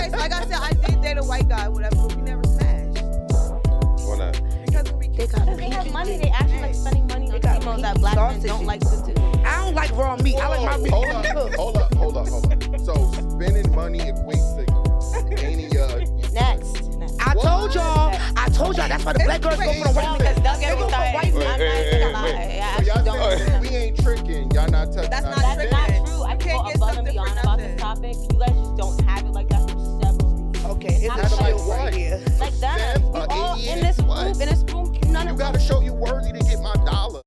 Okay, so like I said, I did date a white guy, whatever, but we never smashed. Why not? Because we Because they have money. They actually like spending money on females that black men don't like to do. I don't like raw meat. I like my meat. Hold up. So spending money equates to gaining your... Next. I told y'all. That's why the black girls go for the white Because men. Doug They go for white men. I'm not gonna So lie. y'all saying we ain't tricking. Y'all not touching. That's not That's not tricking. true. I You can can't go get above and something for beyond about this nothing. topic. You guys just don't have it like that for several reasons. Okay, it's Not a like shield what? right here. Like that. Them, We all in idiots, this what? room, none You of gotta show you worthy to get my dollar.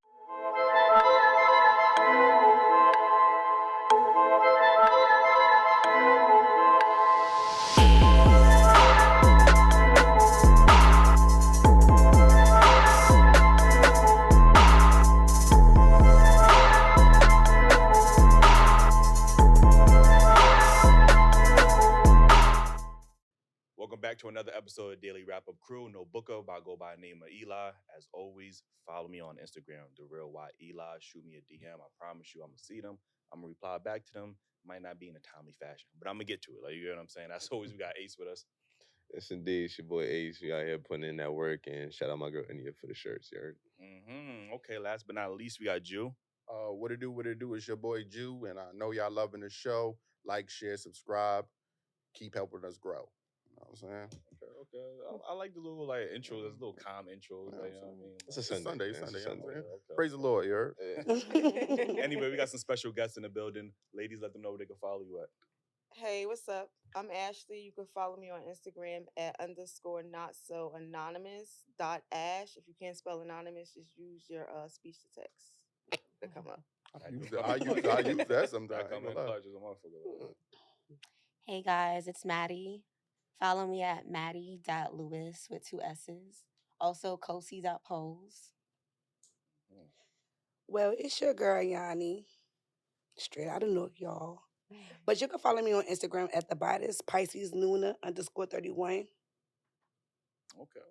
Welcome back to another episode of Daily Wrap Up Crew. No booker, but I go by the name of Eli. As always, follow me on Instagram, The Real Y Eli. Shoot me a DM. I promise you I'm going to see them. I'm going to reply back to them. Might not be in a timely fashion, but I'm going to get to it. Like, you know what I'm saying? As always, we got Ace with us. Yes, indeed. It's your boy Ace. We out here putting in that work, and shout out my girl India for the shirts, you heard? Okay, last but not least, we got Jew. What it do? It's your boy Jew, and I know y'all loving the show. Like, share, subscribe. Keep helping us grow. You know what I'm saying? Okay. I like the little like intro. There's little calm intros. Like, you know what I mean? It's a It's Sunday. Sunday. You know what I'm saying? Okay. Praise the Lord, you heard? Anyway, we got some special guests in the building. Ladies, let them know where they can follow you at. Hey, what's up? I'm Ashley. You can follow me on Instagram at _notsoanonymous.ash. If you can't spell anonymous, just use your speech to text to come up. I use that sometimes. I come in clutch as a motherfucker. Hey guys, it's Maddie. Follow me at maddie.lewis with 2 S's. Also, cozy.pose. Well, it's your girl, Yanni. Straight out of North, y'all. But you can follow me on Instagram at the Bodice, Pisces Nuna _31. Okay.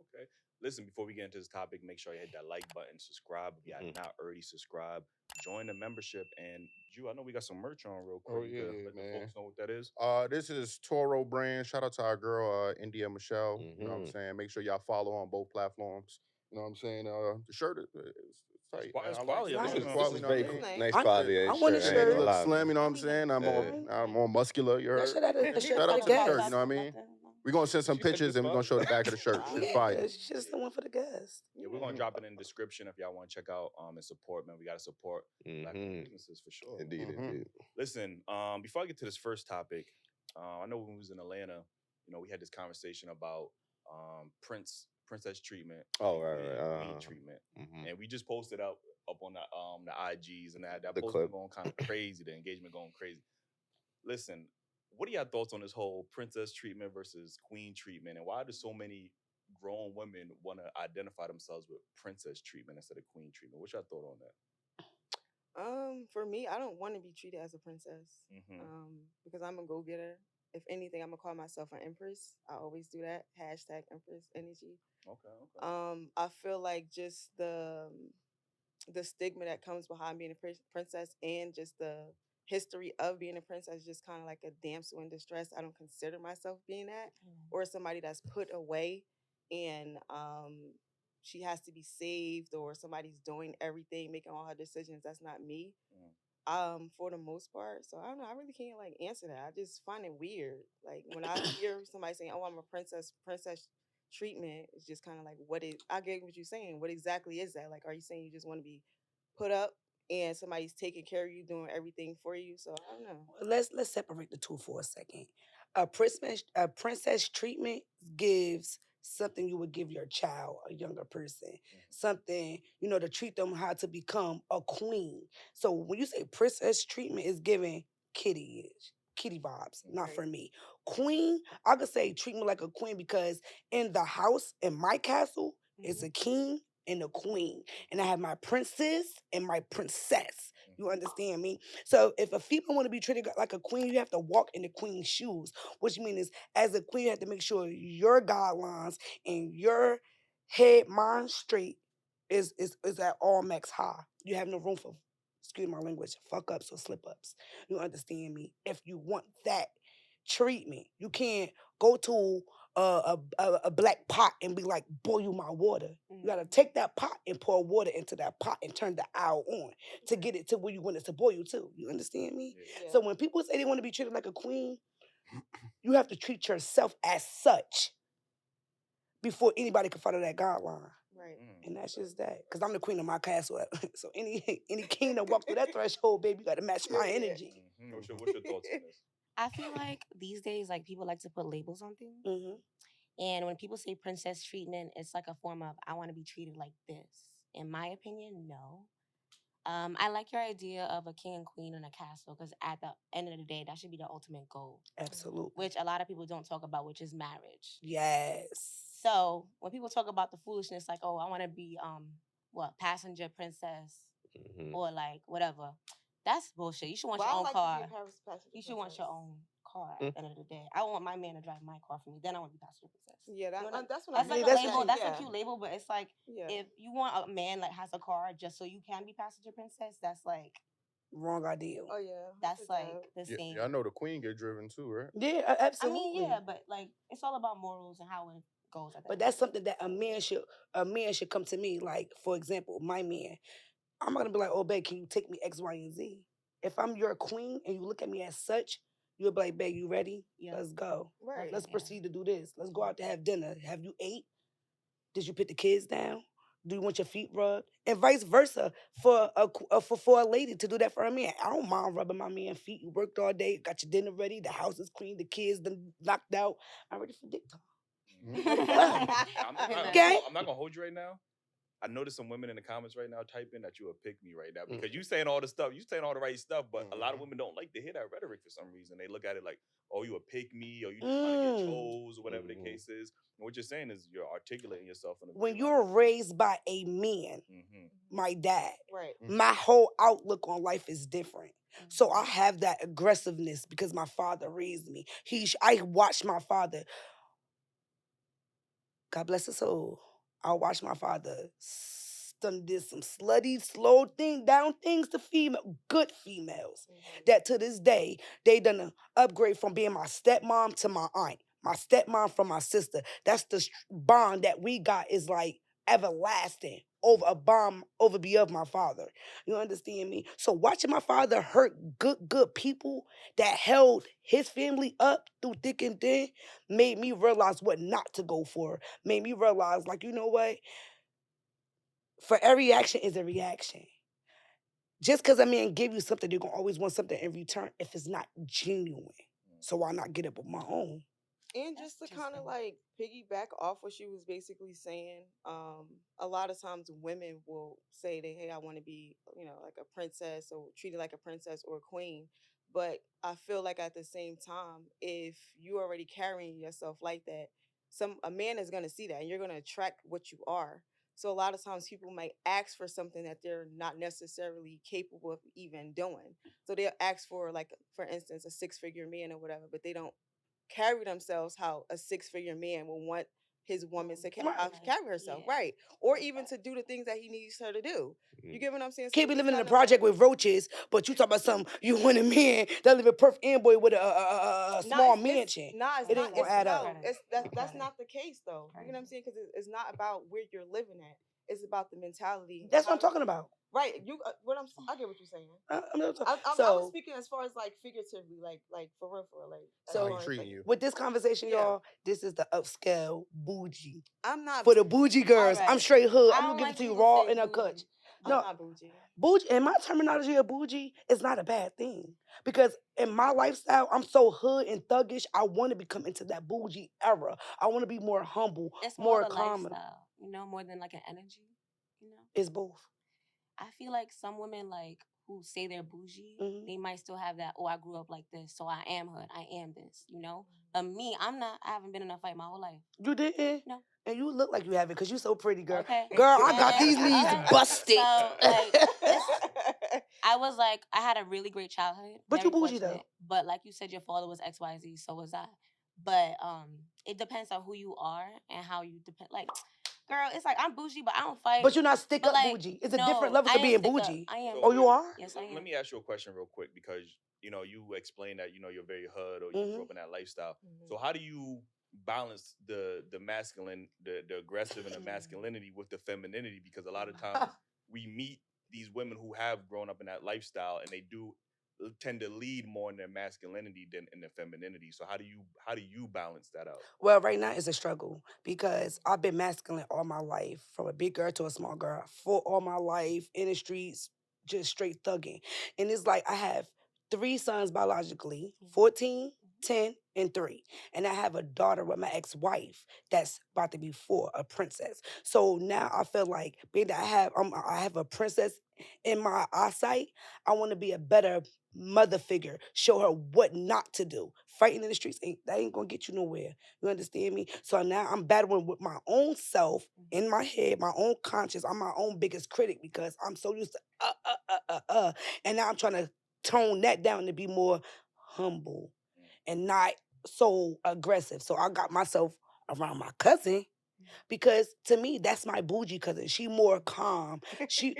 Listen, before we get into this topic, make sure you hit that like button, subscribe if you have not already subscribed. Join the membership. And Drew, I know we got some merch on real quick. Oh, yeah, Let the man. folks know what that is. This is Toro brand. Shout out to our girl, India Michelle. You know what I'm saying? Make sure y'all follow on both platforms. You know what I'm saying? The shirt is tight. It's man. I quality. Like Nice. it. This is quality, This is you know very what I mean? Nice. nice I- quality. I want a It shirt. looks Lie. slim, you know what I'm saying? I'm more muscular, you That heard? shit had a shirt Shout for out the to the shirt, guests. you know what I mean? We're going to send some She said pictures the and we're going to show the back of the shirt. Shit's Yeah, fire. she just the one for the guests. Yeah, we're gonna drop it in the description if y'all want to check out and support, man. We gotta support black businesses for sure. Indeed. Listen, before I get to this first topic, I know when we was in Atlanta, you know, we had this conversation about princess treatment, Oh, right. and queen treatment, and we just posted up on the IGs and that The post clip. been going kind of crazy, the engagement going crazy. Listen, what are your thoughts on this whole princess treatment versus queen treatment, and why do so many grown women want to identify themselves with princess treatment instead of queen treatment? What's your thought on that? For me, I don't want to be treated as a princess. Mm-hmm. Because I'm a go-getter. If anything, I'm gonna call myself an empress. I always do that. #empress energy. Okay. I feel like just the stigma that comes behind being a princess and just the history of being a princess is just kind of like a damsel in distress. I don't consider myself being that, or somebody that's put away and she has to be saved, or somebody's doing everything, making all her decisions. That's not me. For the most part. So I don't know. I really can't like answer that. I just find it weird. Like when I hear somebody saying, "Oh, I'm a princess treatment," it's just kind of like, I get what you're saying. What exactly is that? Like, are you saying you just want to be put up and somebody's taking care of you, doing everything for you? So I don't know. Let's separate the two for a second. A princess treatment gives something you would give your child, a younger person, something to treat them how to become a queen. So when you say princess treatment, is giving kitty vibes, not for me. Queen, I could say treat me like a queen because in the house, in my castle, it's a king and a queen, and I have my princess and my princess. You understand me? So if a female want to be treated like a queen, you have to walk in the queen's shoes. Which means as a queen, you have to make sure your guidelines and your head mind straight is at all max high. You have no room for, excuse my language, fuck ups or slip ups. You understand me? If you want that treatment. You can't go to a black pot and be like, boil my water. You gotta take that pot and pour water into that pot and turn the owl on to get it to where you want it to boil to. You understand me? Yeah. So when people say they want to be treated like a queen, you have to treat yourself as such before anybody can follow that guideline. Right. And that's just that. Because I'm the queen of my castle. So any king that walks through that threshold, baby, you got to match my energy. What's your thoughts on this? I feel like these days, like people like to put labels on things. Mm-hmm. And when people say princess treatment, it's like a form of, I want to be treated like this. In my opinion, no. I like your idea of a king and queen in a castle because at the end of the day, that should be the ultimate goal. Absolutely. Which a lot of people don't talk about, which is marriage. Yes. So when people talk about the foolishness, like, oh, I want to be passenger princess or like whatever, that's bullshit. You should want your own car. You should want your own car at the end of the day. I want my man to drive my car for me. Then I want to be passenger princess. Yeah, that's what that's like a label. That's a cute label, but it's like Yeah. if you want a man that has a car just so you can be passenger princess, that's like wrong idea. Oh yeah, that's like the same. Yeah, I know the queen get driven too, right? Yeah, absolutely. I mean, yeah, but like it's all about morals and how it goes. But that's something that a man should come to me. Like, for example, my man, I'm not gonna be like, oh babe, can you take me X, Y, and Z? If I'm your queen and you look at me as such, you'll be like, babe, you ready? Yeah. Let's go. Right. Let's proceed to do this. Let's go out to have dinner. Have you ate? Did you put the kids down? Do you want your feet rubbed? And vice versa for a lady to do that for a man. I don't mind rubbing my man's feet. You worked all day, got your dinner ready, the house is clean, the kids done knocked out. I'm ready for dick talk. Okay. I'm not gonna hold you right now. I noticed some women in the comments right now typing that you would pick me right now because you saying all the stuff, you saying all the right stuff, but a lot of women don't like to hear that rhetoric for some reason. They look at it like, oh, you a pick me, or you trying to get chose, or whatever the case is. And what you're saying is you're articulating yourself in a when you're raised by a man, my dad, right, my whole outlook on life is different. So I have that aggressiveness because my father raised me. I watched my father. God bless his soul. I watched my father did some slutty, slow down things to good females. That to this day, they done an upgrade from being my stepmom to my aunt. My stepmom from my sister. That's the bond that we got is like everlasting over a bond over beyond my father. You understand me? So watching my father hurt good people that held his family up through thick and thin made me realize what not to go for. Made me realize, like, you know what? For every action is a reaction. Just because a man give you something, you're going to always want something in return if it's not genuine. So why not get up on my own? And just to kind of like piggyback off what she was basically saying, a lot of times women will say that, hey, I want to be, like a princess or treated like a princess or a queen. But I feel like at the same time, if you're already carrying yourself like that, a man is going to see that and you're going to attract what you are. So a lot of times people might ask for something that they're not necessarily capable of even doing. So they'll ask for, like, for instance, a 6-figure man or whatever, but they don't carry themselves how a 6-figure man will want his woman to carry herself, right? Or even to do the things that he needs her to do. You get what I'm saying? Can't be living in a project with roaches, but you talk about something, you want a man that live in Perth Amboy with a small mansion. It ain't gonna add up. That's not the case, though. You know what I'm saying? Because it's not about where you're living at. It's about the mentality. That's what I'm talking about. Right, I get what you're saying. I was speaking as far as like figuratively, like for real, like. So with this conversation, y'all, this is the upscale bougie. I'm not for the bougie girls. Right. I'm straight hood. I'm gonna give it to you raw in a cut. No, I'm not bougie. Bougie, in my terminology of bougie, is not a bad thing because in my lifestyle, I'm so hood and thuggish. I want to become into that bougie era. I want to be more humble, it's more the calm. Lifestyle, more than like an energy. It's both. I feel like some women who say they're bougie, they might still have that, oh, I grew up like this, so I am hood, I am this, me, I'm not, I haven't been in a fight my whole life. You didn't? No. And you look like you have it because you're so pretty, girl. Okay. Girl, I got these knees busted. So, I had a really great childhood. But you bougie though. But like you said, your father was XYZ, so was I. But it depends on who you are and how you depend. Like, girl, it's like I'm bougie, but I don't fight. But you're not stick up bougie. It's a different level to being bougie. I am. Oh, you are? Yes, I am. Let me ask you a question real quick because you explained that you're very hood or you grew up in that lifestyle. So how do you balance the masculine, the aggressive and the masculinity with the femininity? Because a lot of times we meet these women who have grown up in that lifestyle and they do tend to lead more in their masculinity than in their femininity. So how do you balance that out? Well, right now it's a struggle because I've been masculine all my life, from a big girl to a small girl, for all my life in the streets, just straight thugging. And it's like I have 3 sons biologically, 14, 10, and 3. And I have a daughter with my ex-wife that's about to be 4, a princess. So now I feel like being that I have a princess in my eyesight, I want to be a better mother figure, show her what not to do. Fighting in the streets ain't gonna get you nowhere. You understand me? So now I'm battling with my own self in my head, my own conscience. I'm my own biggest critic because I'm so used to and now I'm trying to tone that down to be more humble and not so aggressive. So I got myself around my cousin because to me that's my bougie cousin. She more calm. She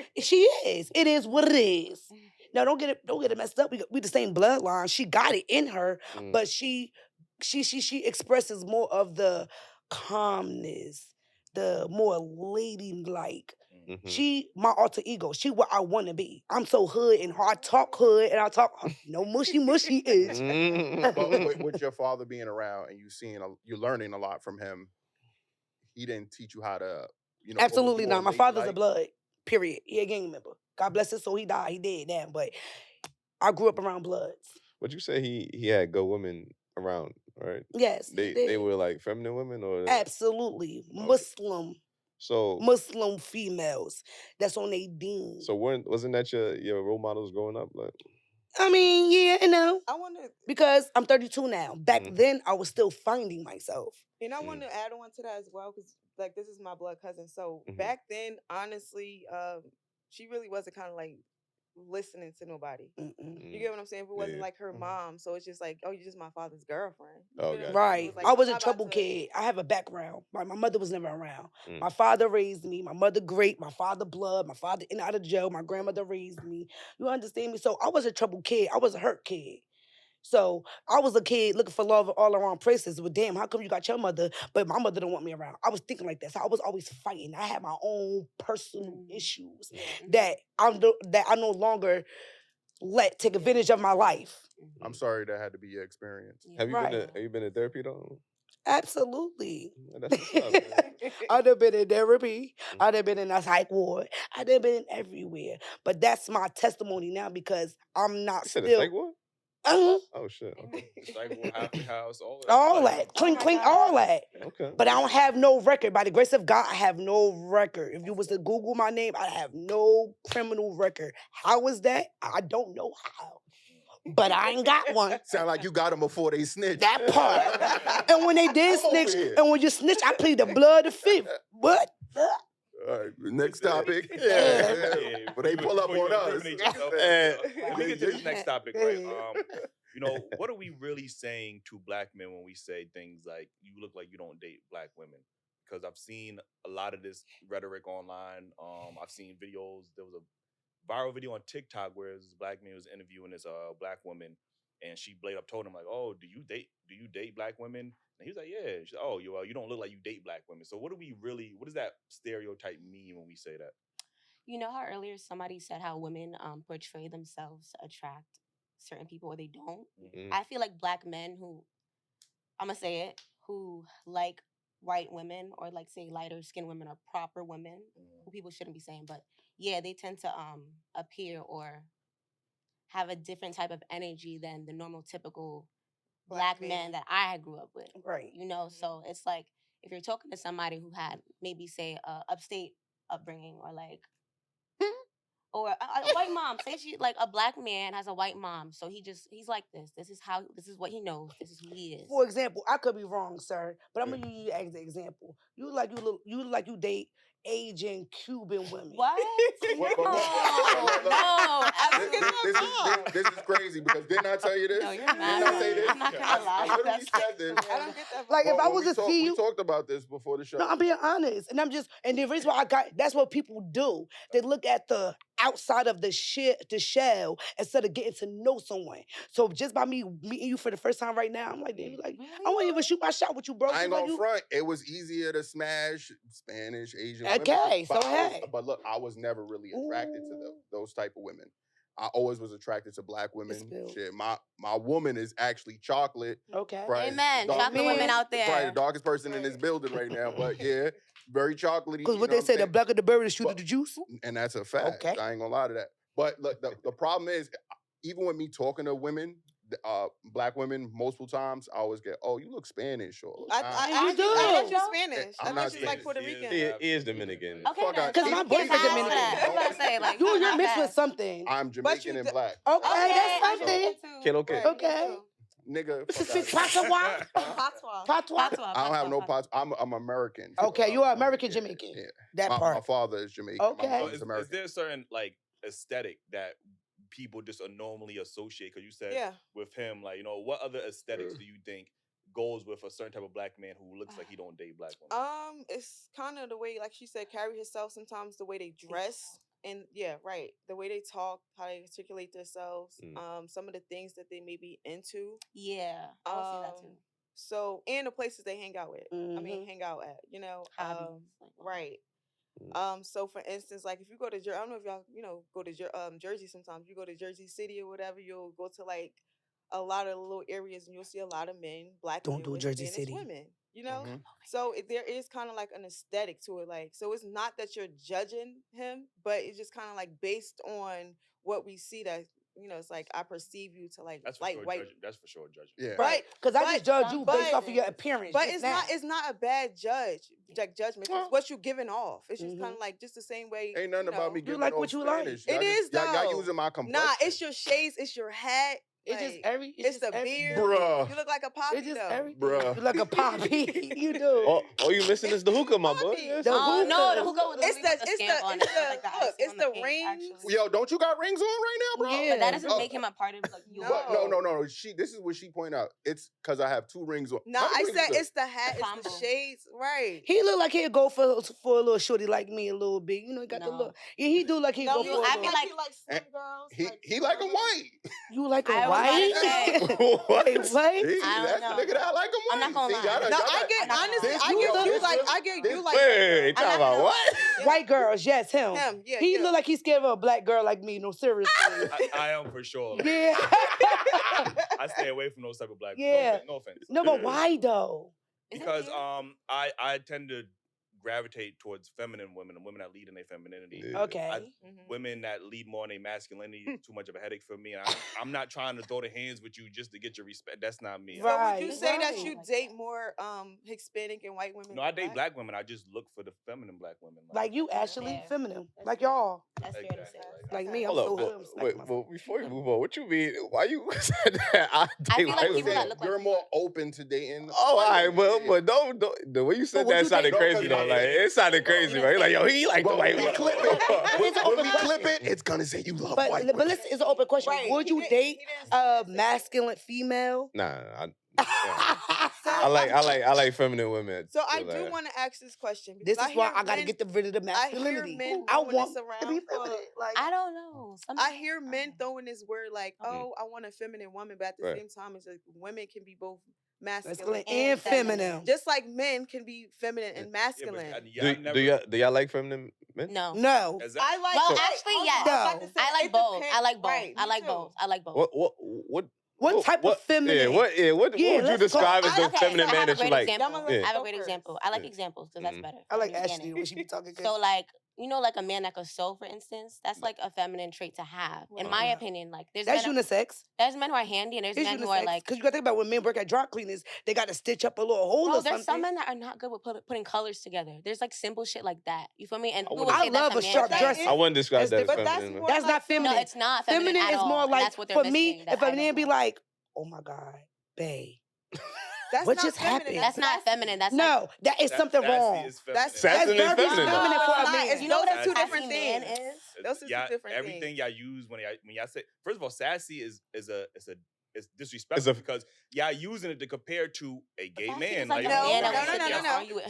is. It is what it is. Now don't get it messed up. We the same bloodline. She got it in her, but she expresses more of the calmness, the more ladylike. She my alter ego. She what I want to be. I'm so hood and I talk hood and I talk no mushy ish. But with your father being around and you're learning a lot from him, he didn't teach you how to, Absolutely not. My father's a blood. Period. He a gang member. God bless his soul. He died. He dead now. But I grew up around bloods. But you say he had good women around, right? Yes. They were like feminine women or absolutely okay. Muslim females. That's on they deen. So wasn't that your role models growing up? Like, I mean, yeah, I want to because I'm 32 now. Back then, I was still finding myself. And I want to add on to that as well, because like this is my blood cousin. So back then, honestly, she really wasn't kind of like listening to nobody. You get what I'm saying? If it wasn't like her mom, so it's just like, oh, you're just my father's girlfriend. Right. I was a trouble kid. I have a background. My mother was never around. My father raised me. My mother great. My father blood. My father in and out of jail. My grandmother raised me. You understand me? So I was a trouble kid. I was a hurt kid. So I was a kid looking for love all around places. But damn, how come you got your mother, but my mother don't want me around? I was thinking like that. So I was always fighting. I had my own personal issues that I no longer let take advantage of my life. I'm sorry that had to be your experience. Have you been in therapy though? Absolutely. That's what's up, I'd have been in therapy. I'd have been in a psych ward. I'd have been everywhere. But that's my testimony now because I'm not you said a psych ward? Oh shit! Okay. Psych ward, happy house, all that, clink, all that. Okay. But I don't have no record. By the grace of God, I have no record. If you was to Google my name, I have no criminal record. How is that? I don't know how. But I ain't got one. Sound like you got them before they snitched. That part. And when they did snitch, and when you snitch, I plead the blood of fifth. What? All right, next topic. Yeah. But they pull up on us. Let me get to this next topic, right? What are we really saying to black men when we say things like, you look like you don't date black women? Because I've seen a lot of this rhetoric online. I've seen videos. There was a viral video on TikTok where this black man was interviewing this black woman, and she told him like, "Oh, do you date black women?" And he was like, "Yeah." She's like, "Oh, you don't look like you date black women." So what does that stereotype mean when we say that? You know how earlier somebody said how women portray themselves to attract certain people or they don't? I feel like black men who, I'm going to say it, who like white women or like say lighter skinned women or proper women, who people shouldn't be saying, but yeah, they tend to appear or have a different type of energy than the normal typical black men that I grew up with. Right. So it's like if you're talking to somebody who had maybe say a upstate upbringing or like or a white mom, say she like a black man has a white mom, so he's like this. This is what he knows. This is who he is. For example, I could be wrong, sir, but I'm gonna use you as an example. You look like you date Asian Cuban women. What? No, this is crazy because didn't I tell you this? No, you're not. Didn't I say this? I'm not gonna lie. I literally said this. I don't get that. Like if I was to see you, we talked about this before the show. No, I'm being honest, and the reason why that's what people do. They look at the outside of the shell instead of getting to know someone. So just by me meeting you for the first time right now, I'm like, damn, like, I want to even shoot my shot with you, bro. I ain't Like gonna front. It was easier to smash Spanish, Asian women. Okay, so but look, I was never really attracted to those type of women. I always was attracted to black women. Shit, my woman is actually chocolate. Okay. Amen. Chocolate women out there. Probably the darkest person in this building right now, but yeah, very chocolatey. Because what they say, the blacker the berry, the sweeter the juice. And that's a fact. Okay. I ain't gonna lie to that. But look, the problem is, even with me talking to women, black women, multiple times, I always get, oh, you look Spanish. Or I thought you Spanish. I thought you like Puerto Rican. He is Dominican. Okay, because my boyfriend's Dominican. I was about to say, like, you're mixed with something. I'm Jamaican and black. Okay, that's something. Okay. Nigga. Patois. I don't have no pots. I'm American. Okay, you are American Jamaican. Yeah. That part. My father is Jamaican. Okay. Is there a certain like aesthetic that people just normally associate? Because you said with him, like, you know, what other aesthetics do you think goes with a certain type of black man who looks like he don't date black women? It's kind of the way, like she said, carry himself. Sometimes the way they dress, and the way they talk, how they articulate themselves. Some of the things that they may be into. Yeah, I would say that too. So, and the places they hang out with. Mm-hmm. I mean, hang out at. You know, hobbies. right. So for instance, like if you go to I don't know if y'all go to Jersey sometimes. You go to Jersey City or whatever, you'll go to like a lot of little areas and you'll see a lot of men, black Don't men do with Jersey Spanish City. women, you know? So there is kind of like an aesthetic to it, like, so it's not that you're judging him, but it's just kind of like based on what we see that, it's like I perceive you to like That's for like sure white. That's for sure judging. Yeah. Right, because I just judge you based off of your appearance. But it's not a bad judgment. It's what you giving off. It's just kind of like just the same way. Ain't nothing about me giving like off what you Spanish. like. It is though. Y'all using my complexion. Nah, it's your shades, it's your hat. It's the beard. Bruh. You look like a poppy though. Bruh. You look like a poppy. You do. All you missing is the hookah, my boy. The hookah. No, the hookah with it's the rings. Yo, don't you got rings on right now, bro? Yeah. But that doesn't make him a part of like you. No. This is what she pointed out. It's because I have 2 rings on. No, I said it's the hat, it's the shades, right? He look like he'd go for a little shorty like me a little bit. You know, he got the look. Yeah, he do like he'd go for. I feel like slim girls. He like them white. You like a white? What? Wait, what? I don't know. Nigga, I like them white. I'm not gonna lie. No, I get honestly, I get you like. Wait, talking about what? White girls, yes, him. Yeah. He look like he's scared of a black girl like me. No, seriously. I am for sure. Yeah. I stay away from those type of black. Yeah. No offense. No, but why though? Because I tend to gravitate towards feminine women and women that lead in their femininity. Okay. Women that lead more in their masculinity, too much of a headache for me. And I'm not trying to throw the hands with you just to get your respect. That's not me. So would you say that you date more Hispanic and white women? No, I date black women. I just look for the feminine black women. Like you actually feminine. Like y'all. That's fair to say. Like me, I'm Hold so up. Wait, before you move on, what you mean? Why you said that? I feel like people that look like you're more open to dating. Oh, all right, but don't. The way you said that sounded crazy though. Like it sounded crazy, right? Like yo, he like the white woman. When we clip it, it's gonna say you love white women. But listen, it's an open question. Right. Would you date a masculine female? Nah, I like feminine women. So I do want to ask this question. This is why I gotta get rid of the masculinity. I want to be feminine. Like I don't know. I hear men throwing this word like, "Oh, I want a feminine woman," but at the same time, it's like women can be both masculine and feminine. Just like men can be feminine and masculine. Do y'all like feminine men? No. No. I like. Well, actually, yes. No. I like both. I like both. Right, I like too. both. I like both. What type of feminine? What would you describe as the feminine man that you like? I have a great example. I like examples because that's better. I like Ashley when she be talking. So like, like a man that could sew, for instance, that's like a feminine trait to have. In my opinion, like that's unisex. There's men who are handy and there's men who are like. Because you gotta think about when men work at dry cleaners, they gotta stitch up a little hole or something. There's some men that are not good with putting colors together. There's like simple shit like that. You feel me? And I love a sharp dress. I wouldn't describe that as feminine. That's not feminine. No, it's not feminine. Feminine is more like for me. If a man be like, "Oh my God, babe." What just happened? That's not feminine. That's no, that is something wrong. That's feminine. For a man. You know what those two different things. Those are two different things. Everything y'all use when y'all say. First of all, sassy is a it's disrespectful because y'all using it to compare to a gay man. Like no.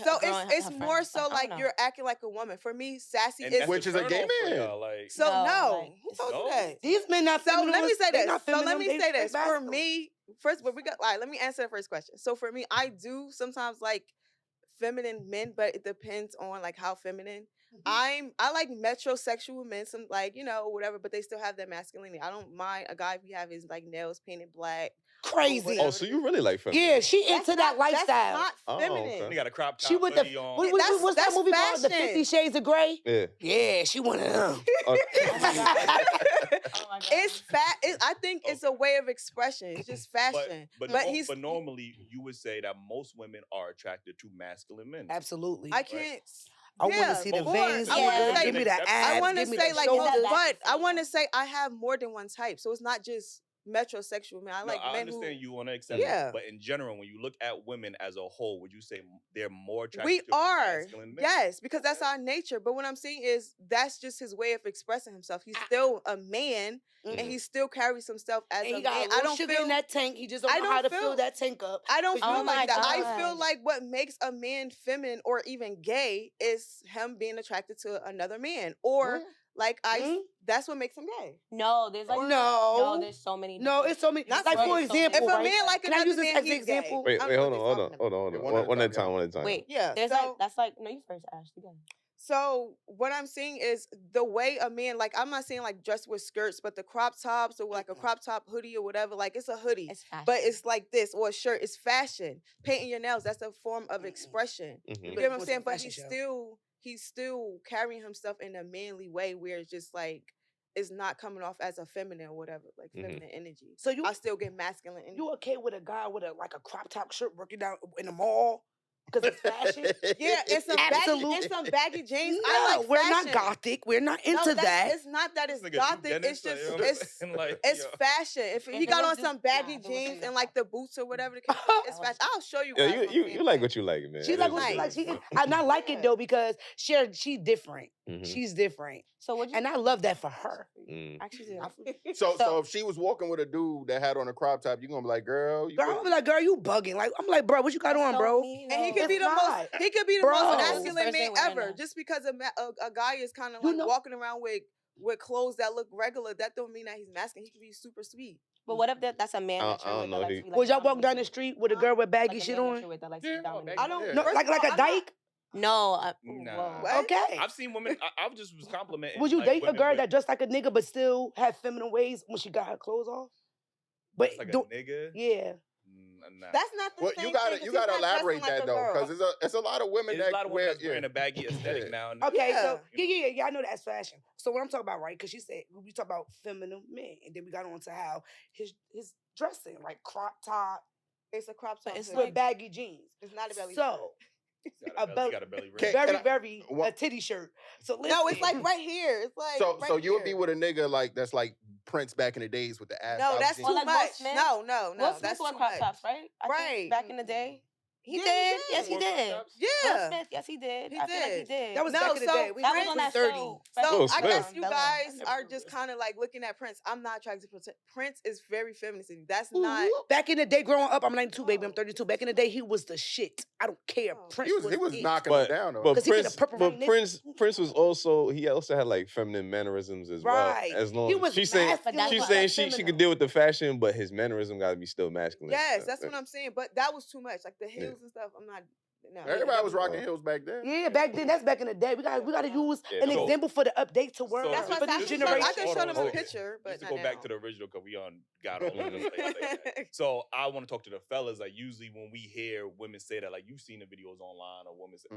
So it's more so like you're acting like a woman. For me, sassy is which is a gay man. Like, so no. Who told you that? These men not So feminine. let me say this. So let me They say this. For masculine. me, first, but we got. All right, let me answer the first question. So for me, I do sometimes like feminine men, but it depends on like how feminine. I like metrosexual men, some like whatever, but they still have that masculinity. I don't mind a guy if he have his like nails painted black. Crazy. Oh, so you really like feminine? Yeah, she into that lifestyle. That's not feminine. okay. You got a crop top She with the on. what's that movie called? The 50 Shades of Grey. Yeah. Yeah, she one of them. It's I think it's a way of expression. It's just fashion. But normally you would say that most women are attracted to masculine men. Absolutely. I can't. I want to see the veins. Give me the abs. I want to say like, but I want to to say I have more than one type, so it's not just metrosexual men. I like men understand who, you want to accept it, but in general, when you look at women as a whole, would you say they're more attracted to masculine men? Yes, because that's our nature. But what I'm saying is that's just his way of expressing himself. He's still a man, and he still carries himself as a man. I don't feel in that tank. He just don't know how to fill that tank up. I don't feel like that. I feel like what makes a man feminine or even gay is him being attracted to another man, or like that's what makes him gay. No, there's like no, there's so many. No, it's so many. Like for example, if a man like can I use this as an example? Wait, hold on. One at a time. Wait, yeah. There's that's like no, you first, Ashley. Go ahead. So what I'm saying is the way a man, like I'm not saying like dressed with skirts, but the crop tops or like a crop top hoodie or whatever, like it's a hoodie, but it's like this, or a shirt. It's fashion. Painting your nails, that's a form of expression. You get what I'm saying? But he's still carrying himself in a manly way where it's just like it's not coming off as a feminine or whatever, like feminine energy. So I still get masculine energy. You okay with a guy with a crop top shirt working down in the mall? Because it's fashion. Yeah, it's some baggy jeans. No, I like we're fashion. not gothic. We're not into that. It's not that it's gothic. It's just it's fashion. If he got on some baggy jeans and like the boots or whatever, it's fashion. I'll show you. Yeah, you like what you like, man. She like what she like. I like it though because she's different. She's different. So and I love that for her. Actually, so if she was walking with a dude that had on a crop top, you gonna be like, girl, I'm gonna be like, girl, you bugging. Like I'm like, bro, what you got on, bro? And he could be the most masculine man ever. Just because a guy is kind of like walking around with clothes that look regular, that don't mean that he's masculine. He could be super sweet. But what if that's a man? I don't know. Would y'all walk down the street with a girl with baggy shit on? I don't. Like a dyke. No. Nah. Okay. I've seen women. I just was complimenting. Would you date a girl that dressed like a nigga but still have feminine ways when she got her clothes off? But like a nigga. Yeah. Nah. That's not the same. You gotta elaborate that though, because it's a lot of women that wear wearing a baggy aesthetic now. Okay, so yeah, I know that's fashion. So what I'm talking about, right? Because she said we talk about feminine men, and then we got on to how his dressing, like crop top. It's a crop top with baggy jeans. It's not a belly. So. Very a titty shirt. So no, it's like right here. It's like so you would be with a nigga like that's like Prince back in the days with the ass. No, that's too much. No, that's too crop tops, right? Right. Back in the day. He did. Yes, he did. Yeah. Will Smith, yes, he did. I feel like he did. That was back in the day. That was on that 30. So I guess you guys are just kind of like looking at Prince. I'm not attracted to Prince. Is very feminine. That's not. Back in the day, growing up, I'm 92, baby. I'm 32. Back in the day, he was the shit. I don't care. Prince he was knocking it down. Though. But Prince was also had like feminine mannerisms as well. As long as she's saying she could deal with the fashion, but his mannerism got to be still masculine. Yes, that's what I'm saying. But that was too much. Like the heels and stuff. I'm not. No. Everybody was rocking heels back then. Yeah, back then. That's back in the day. We got to use an example for the update to world. That's for this generation. I can show them a picture, but just to go back to the original because we got all over the place. So I want to talk to the fellas. Like usually when we hear women say that, like you've seen the videos online or women say,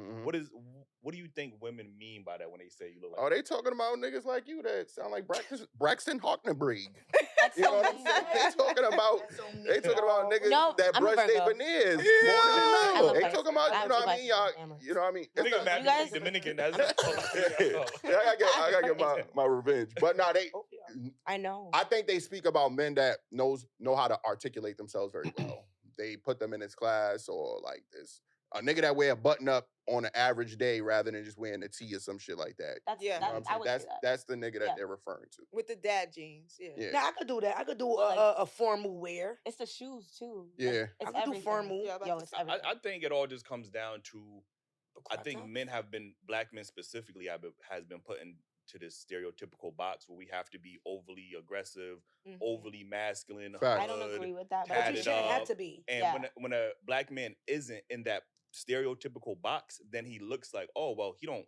what do you think women mean by that when they say you look like? Oh, they talking about niggas like you that sound like Braxton Hockenbrieg. You know what I'm saying? They talking about niggas that brush their veneers. They talking about, you know what I mean? Y'all, you know what I mean? Nigga mad because he's Dominican. That's I gotta get my revenge. But no, I know. I think they speak about men that know how to articulate themselves very well. They put them in this class or like this A nigga that wear a button up on an average day rather than just wearing a tee or some shit like that. That's, Yeah. You know what I'm saying? That's the nigga that they're referring to. With the dad jeans, yeah. Now I could do that. I could do a formal wear. It's the shoes too. Yeah. It's I could do formal. Yeah, Yo, it's everything. I think it all just comes down to, I think black men specifically has been put into this stereotypical box where we have to be overly aggressive, overly masculine. I don't agree with that. But you shouldn't have to be. And when a black man isn't in that stereotypical box, then he looks like, oh well, he don't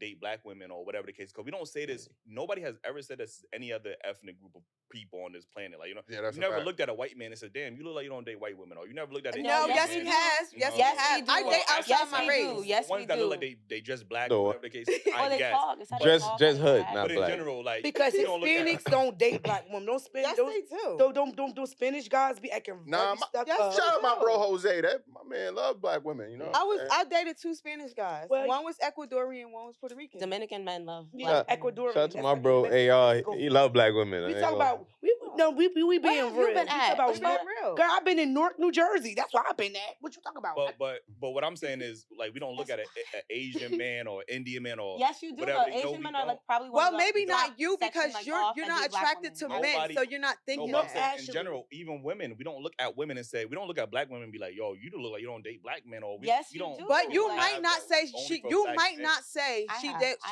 date black women or whatever the case. Because we don't say this. Nobody has ever said this to any other ethnic group of people on this planet. Like, you never looked at a white man and said, "Damn, you look like you don't date white women," or you never looked at No, yes, he has. Yes, he has. I date outside my race. Yes, ones that look like they just black, or whatever the case. I guess. Just hood, not but black. in general, like because Hispanics don't date black women. Don't spend. Yes, they do. Don't Spanish guys be acting. Nah, shout out my bro Jose. That my man love black women. You know. I dated 2 Spanish guys. Well, one was Ecuadorian, one was Puerto Rican. Dominican men love Ecuadorian. Shout out to my bro AR. He love black women. We talk about we being real. You been at? About real. Girl, I've been in Newark, New Jersey. That's where I've been at. What you talking about? But what I'm saying is, like, we don't look at an Asian man or Indian man or yes, you do. whatever. Asian men are like probably well, maybe not you because you're not attracted to men, so you're not thinking that. In general, even women, we don't look at women and say, we don't look at black women and be like, yo, you do look like you don't date black men, or we don't. But you might not say she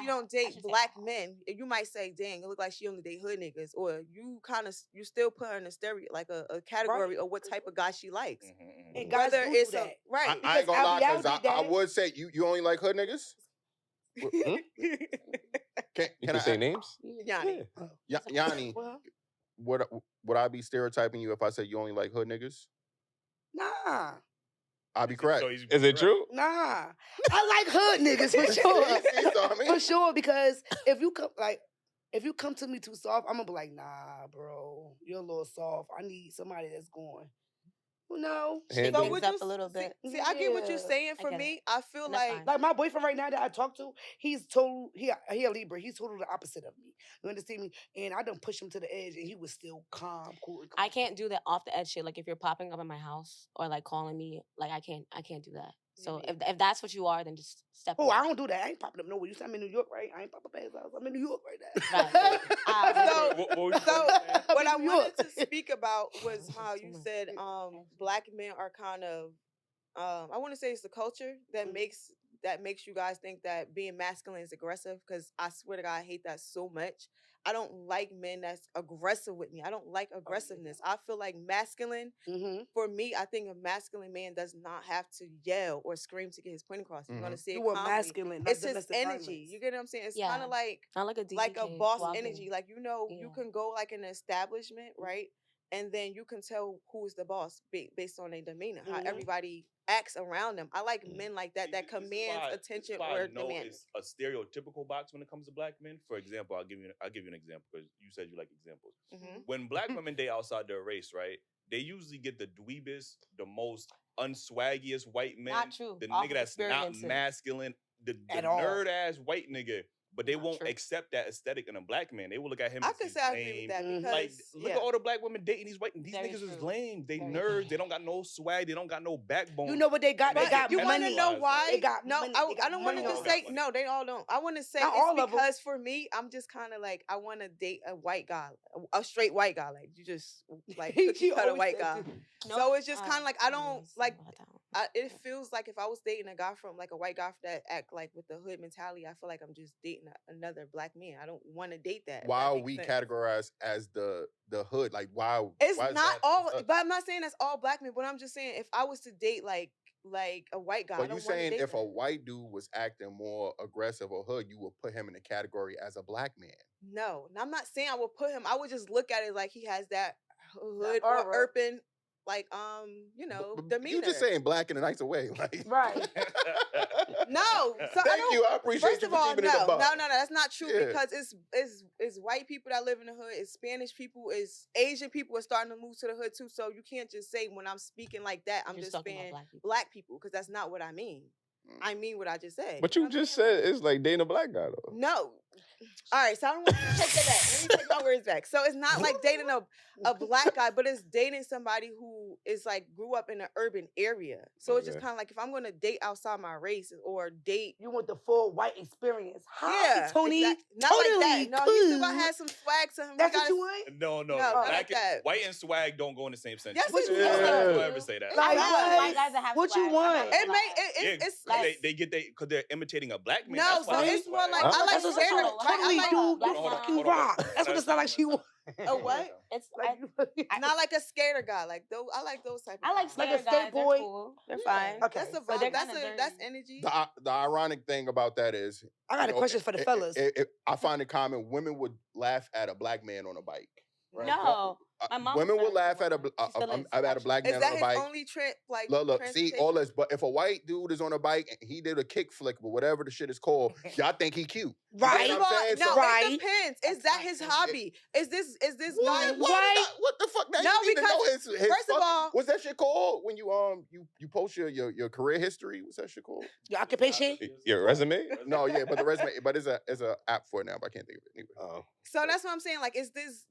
don't date black men. You might say, dang, it look like she only date hood niggas, or you still put her in a a category of what type of guy she likes. And guys do that. Right. I ain't gonna lie, because I would say you only like hood niggas. Can I say names? Yanni. Yanni, would I be stereotyping you if I said you only like hood niggas? Nah. I'll be correct. Is it true? Nah. I like hood niggas for sure. For sure, because if you come to me too soft, I'm gonna be like, nah, bro, you're a little soft. I need somebody that's going. No, shake things up a little bit. See, I get what you're saying. For me, I feel like my boyfriend right now that I talk to, he's total. He a Libra. He's totally the opposite of me. You understand me? And I done push him to the edge, and he was still calm, cool. I can't do that off the edge shit. Like if you're popping up in my house or like calling me, like I can't do that. So if that's what you are, then just step away. I don't do that. I ain't popping up nowhere. You said I'm in New York, right? I ain't popping up at his house. I'm in New York right now. So what I wanted to speak about was how you said black men are kind of I want to say it's the culture that makes you guys think that being masculine is aggressive, because I swear to God, I hate that so much. I don't like men that's aggressive with me. I don't like aggressiveness. I feel like masculine, for me, I think a masculine man does not have to yell or scream to get his point across. You're going to see it calmly. Masculine. It's his energy. You get what I'm saying? It's kind of like a boss energy. Like, you can go like in an establishment, right? And then you can tell who's the boss based on their demeanor, how everybody acts around them. I like men like that commands attention or demand. It's a stereotypical box when it comes to black men. For example, I'll give you an example because you said you like examples. When black women date outside their race, right? They usually get the dweebest, the most unswaggiest white men. Not true. The nigga that's not masculine, the nerd ass white nigga. But they won't accept that aesthetic in a black man. They will look at him. I could say I agree with that because like, look at all the black women dating these white. These niggas is lame. They nerds. They don't got no swag. They don't got no backbone. You know what they got? They got you money. You want to know why? They got no. money. I don't want to just say no. They all don't. I want to say it's because for me, I'm just kind of like I want to date a white guy, a straight white guy. Like you just like cookie cutter white guy. So it's just kind of like I don't like. It feels like if I was dating a guy from like a white guy that act like with the hood mentality, I feel like I'm just dating another black man. I don't want to date that. Why are we categorized as the hood? Like why? It's not all, but I'm not saying that's all black men. But I'm just saying if I was to date like a white guy. But you saying if a white dude was acting more aggressive or hood, you would put him in the category as a black man? No, I'm not saying I would put him. I would just look at it like he has that hood or urban. Like demeanor. You just saying black in a nicer way, like right? No, so thank you. I appreciate first you of all, keeping it above. No, that's not true because it's white people that live in the hood, it's Spanish people, it's Asian people are starting to move to the hood too. So you can't just say when I'm speaking like that, I'm just saying black people because that's not what I mean. I mean what I just said. But you just said it's like dating a black guy though. No. All right, so I don't want to take that back. Let me take my words back. So it's not like dating a black guy, but it's dating somebody who is like grew up in an urban area. So it's just kind of like if I'm going to date outside my race or date. You want the full white experience. Hi, Tony. Not totally like that. No, he still gonna have some swag to him. That's what you want? No. Like that. White and swag don't go in the same sentence. Yes, Don't ever say that. Like white guys that have what swag. you want? It's they get because they're imitating a black man. No, so it's more like I like totally do. You Hold on, fucking hold on. rock. That's what it sounds like she wants. A what? It's Like, not like a skater guy. Like those, I like those type. Of I like guys. skater a guys. They're skateboy. cool. They're fine. Okay. That's a But they're vibe. That's kinda energy. The ironic thing about that is, I got a question for the fellas. I find it common. Women would laugh at a black man on a bike. Right? No. My mom Women will started laugh at a black man Is that on a his bike. only trip? Like Look, see all this. But if a white dude is on a bike and he did a kick flick or whatever the shit is called, y'all think he cute. Right. You know what I'm saying? No, right. it depends. Is that his hobby? Is this guy? What the fuck? Now No, you even know his first of all, what's that shit called when you post your career history? What's that shit called? Your occupation? Your resume? No, yeah, but the resume, but it's a app for it now, but I can't think of it anyway. So that's what I'm saying. Like, is this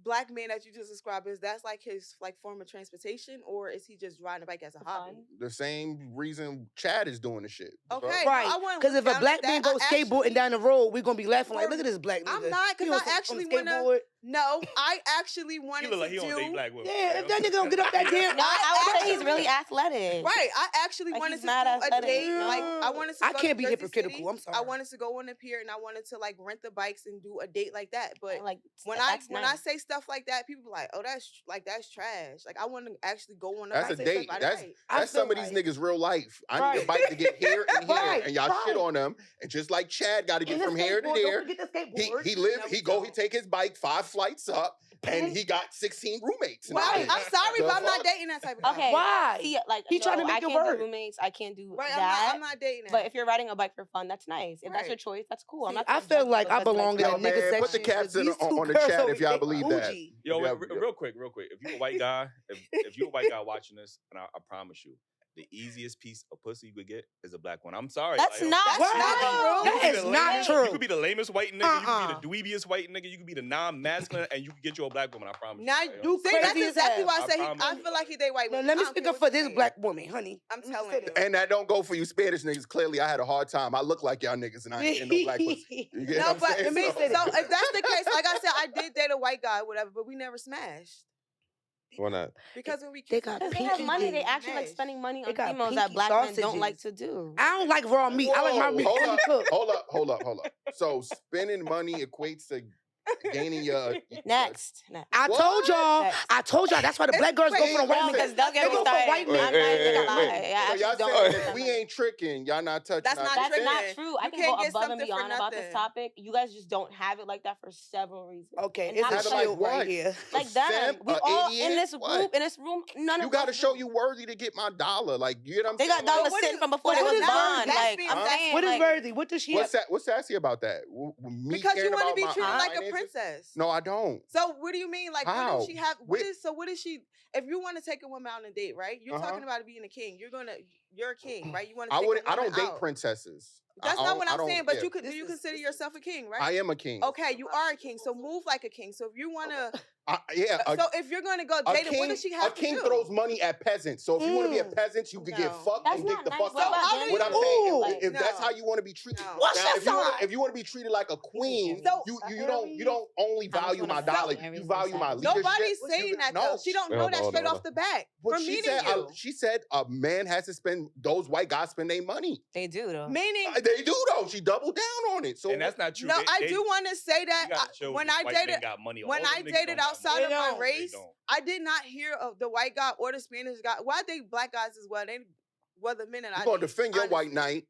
black man that you just described, is that's like his like form of transportation, or is he just riding a bike as a hobby? The same reason Chad is doing the shit. Okay, right. Because if a black man goes skateboarding down the road, we're gonna be laughing like, look at this black nigga. I'm not, because I actually want to. No, I actually wanted to he don't date black women. Yeah, if that nigga don't get up that damn. No, I would say he's really athletic. Right, I actually wanted to do a date. Like, I wanted to. I can't be hypocritical. City. I'm sorry. I wanted to go on up here and I wanted to like rent the bikes and do a date like that. But like when I say stuff like that, people be like, oh, that's trash. Like, I want to actually go on. That's a date. That's some of these niggas' real life. I need a bike to get here and here, and y'all shit on them. And just like Chad got to get from here to there. He take his bike 5 flights up. And he got 16 roommates. Well, I'm sorry, but I'm not dating that type of guy. Okay. Why? See, like, he trying to make it work. I can't do roommates. I can't do that. I'm not dating that. But if you're riding a bike for fun, that's nice. If that's your choice, that's cool. I'm not. I feel like I belong in the nigga section. Put the caps on the chat if y'all believe that. Yo, real quick. If you're a white guy, if you're a white guy watching this, and I promise you, the easiest piece of pussy you could get is a black one. I'm sorry. That's not true. That is not true. You could be the lamest white nigga. You could be the dweebiest white nigga. You could be the non-masculine, and you could get you a black woman. I promise. Now you see, that's exactly why I say I feel like he date white women. Let me speak up for this black woman, honey. I'm telling you. And that don't go for you Spanish niggas. Clearly, I had a hard time. I look like y'all niggas, and I ain't getting no black pussy. No, but so if that's the case, like I said, I did date a white guy, whatever, but we never smashed. Why not? Because when we they have money, they actually like spending money on females that black men don't like to do. I don't like raw meat. I like my meat cooked. Hold up. So spending money equates to gaining your next. I told y'all. That's why the black girls go for the white men. Because they'll get me started. I'm not even gonna lie. So y'all saying if we ain't tricking, y'all not touching. That's not true. I can go above and beyond about this topic. You guys just don't have it like that for several reasons. Okay, it's a shield right here. Like them, we all in this group, in this room. None of you got to show you worthy to get my dollar. Like, you know what I'm saying? They got dollars sitting from before they was born. Like, I'm saying, what is worthy? What does she? What's sassy about that? Because you want to be treated like a princess. No, I don't. So what do you mean? Like, how? What does she have? What is she? If you want to take a woman out on a date, right? You're talking about being a king. You're a king, right? You want to. I don't date princesses. That's not what I'm saying. But do you consider yourself a king, right? I am a king. Okay, you are a king. So move like a king. So if you want to. So if you're going to go date her, what does she have to do? A king throws money at peasants. So if you want to be a peasant, you could get fucked and get the fuck out. What I'm saying, if that's how you want to be treated, if you want to be treated like a queen, you don't only value my dollar, you value my leadership. Nobody's saying that though. She don't know that straight off the bat. From meeting you, she said a man has to spend. Those white guys spend their money. They do though. Meaning they do though. She doubled down on it. So and that's not true. No, I do want to say that when I dated outside of my race, I did not hear of the white guy or the Spanish guy. Well, I date black guys as well. They were the men that I. You're gonna defend your white knight.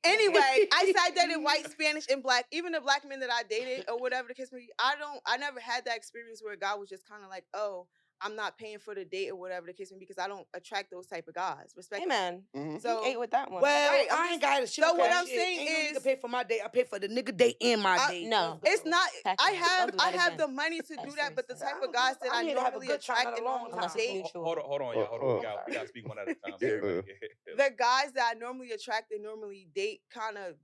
Anyway, I dated white, Spanish, and black. Even the black men that I dated or whatever the case may be, I never had that experience where a guy was just kind of like, oh, I'm not paying for the date or whatever the case may be because I don't attract those type of guys. Respect. Amen. So you ate with that one. Well, right, I ain't got to shit. So what I'm saying is, to pay for my date. I pay for the nigga date and my date. No, it's not. I have the money to do that, but the type of guys that I normally attract and on date. Hold on, y'all. We got to speak one at a time. the guys that I normally attract and normally date,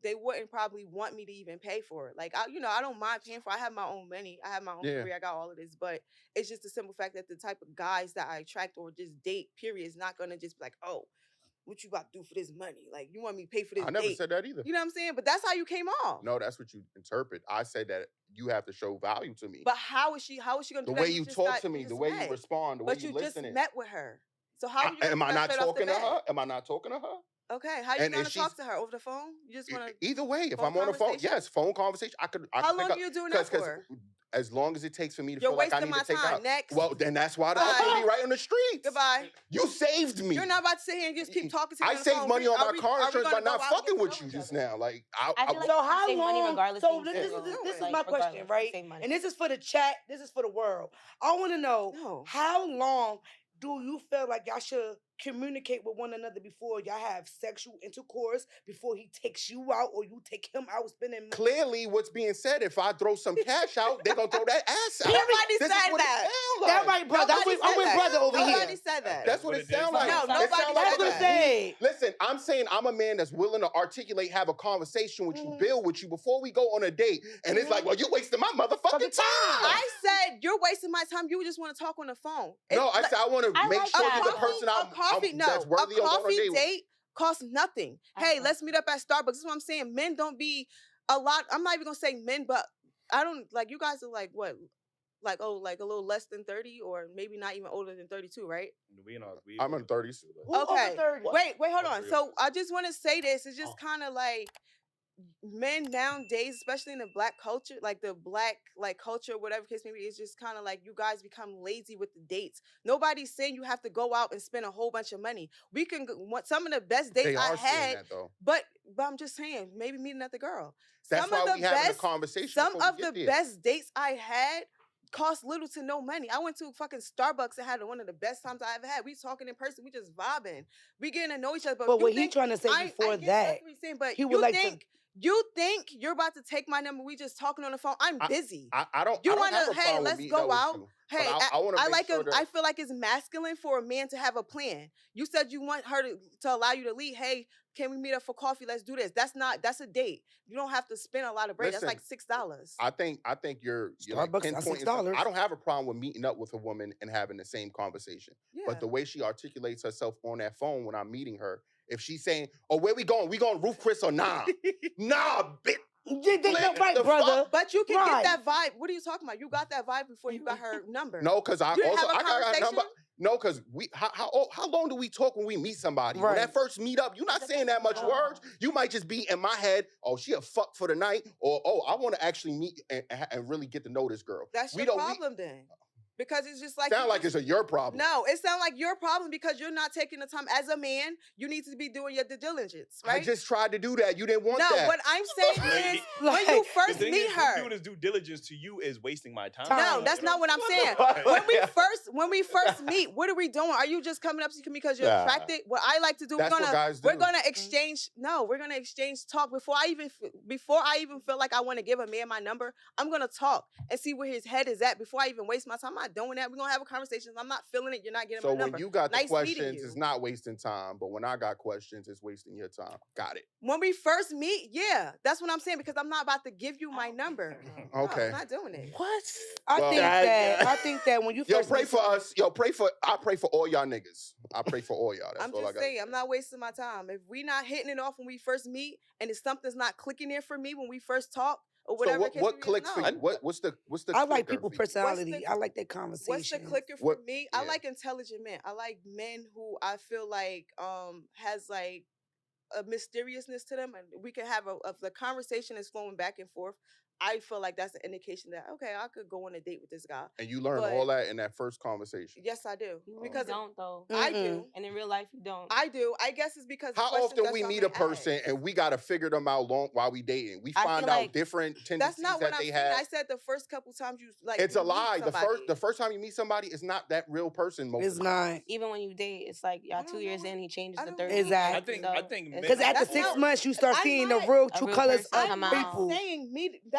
they wouldn't probably want me to even pay for it. Like, I don't mind paying for it. I have my own money. I have my own career. I got all of this. But it's just the simple fact that the type of guys that I attract or just date, period, is not going to just be like, oh, what you about to do for this money? Like, you want me to pay for this I never date? said that either. You know what I'm saying? But that's how you came off. No, that's what you interpret. I said that you have to show value to me. But how is she going to do that? The way you talk to me, the way you respond, the way you listen. But you just met with her. So how are you am I not talking to her? Am I not talking to her? Okay, how you gonna talk to her over the phone? You just wanna either way. If I'm on the phone, yes, phone conversation. I could. How long are you doing that for? As long as it takes for me to feel like I need to take out. Next. Well, then that's why the other be right on the streets. Goodbye. You saved me. You're not about to sit here and just keep talking to me. I saved money on my car insurance by not fucking with you just now. Like, I feel like so how long? Money regardless so this is my question, right? And this is for the chat. This is for the world. I want to know how long do you feel like y'all should communicate with one another before y'all have sexual intercourse, before he takes you out or you take him out spending money? Clearly, what's being said, if I throw some cash out, they're going to throw that ass out. Nobody said that. That right, brother. I'm with brother over here. Nobody said that. That's what it sounds like. No, nobody said that. Listen, I'm saying I'm a man that's willing to articulate, have a conversation with you, build with you before we go on a date. And it's like, well, you're wasting my motherfucking time. I said, you're wasting my time. You just want to talk on the phone. No, I said I want to make sure you're the person that's worthy of going on a date costs nothing. Hey, let's meet up at Starbucks. This is what I'm saying. Men don't be a lot. I'm not even gonna say men, but I don't like you guys are like what? Like a little less than 30 or maybe not even older than 32, right? I'm in 30s. Okay. Wait, hold on. So I just want to say this. It's just kind of like men nowadays, especially in the black culture, like the black culture, whatever case maybe, it's just kind of like you guys become lazy with the dates. Nobody's saying you have to go out and spend a whole bunch of money. We can want some of the best dates I had, but I'm just saying maybe meet another girl. That's why we having a conversation. Some of the best dates I had cost little to no money. I went to fucking Starbucks and had one of the best times I ever had. We talking in person. We just vibing. We getting to know each other. But what he trying to say before that, but he would you think you're about to take my number? We just talking on the phone. I'm busy. I don't. You want to? Hey, let's go out. Hey, I feel like it's masculine for a man to have a plan. You said you want her to allow you to lead. Hey, can we meet up for coffee? Let's do this. That's a date. You don't have to spend a lot of bread. That's like $6. I think you're Starbucks like $6. I don't have a problem with meeting up with a woman and having the same conversation. Yeah. But the way she articulates herself on that phone when I'm meeting her, if she's saying, "Oh, where we going? We going roof Chris or nah?" Nah, bitch. Right, brother. But you can get that vibe. What are you talking about? You got that vibe before you got her number. No, because I got her number. No, because how long do we talk when we meet somebody? Right. When that first meet up, you're not saying that much words. You might just be in my head, oh, she a fuck for the night, or oh, I want to actually meet and really get to know this girl. That's your problem then. Because it's just like it's your problem. No, it sounds like your problem because you're not taking the time. As a man, you need to be doing your due diligence, right? I just tried to do that. You didn't want that. No, what I'm saying is when you first meet her, doing this due diligence to you is wasting my time. No, that's not what I'm saying. When we first meet, what are we doing? Are you just coming up to me because you're attracted? What I like to do, we're gonna exchange. No, we're gonna exchange talk before I even feel like I want to give a man my number. I'm gonna talk and see where his head is at before I even waste my time. I'm not doing that. We're gonna have a conversation. I'm not feeling it. You're not getting my number. So when you got the questions, it's not wasting time. But when I got questions, it's wasting your time. Got it. When we first meet, yeah, that's what I'm saying because I'm not about to give you my number. Okay, no, I'm not doing it. What? I think that when you first pray for us. I pray for all y'all niggas. I pray for all y'all. That's I'm just saying, I'm not wasting my time. If we not hitting it off when we first meet, and if something's not clicking in for me when we first talk. Or whatever. So what clicks for you? What's the? I like people's personality. I like that conversation. What's the clicker for me? Yeah. I like intelligent men. I like men who I feel like has like a mysteriousness to them, and we can have the conversation is flowing back and forth. I feel like that's an indication that okay, I could go on a date with this guy. And you learn all that in that first conversation. Yes, I do. Because don't though. I do. And in real life, you don't. I do. I guess it's because how often we meet a person and we gotta figure them out while we dating. We find out different tendencies that's not what that they I'm have. I said the first couple times you like. It's a lie. The first time you meet somebody, it's not that real person. It's not. Even when you date, it's like y'all 2 years in, he changes the third. Exactly. I think because after 6 months, you start seeing the real true colors of people. I'm saying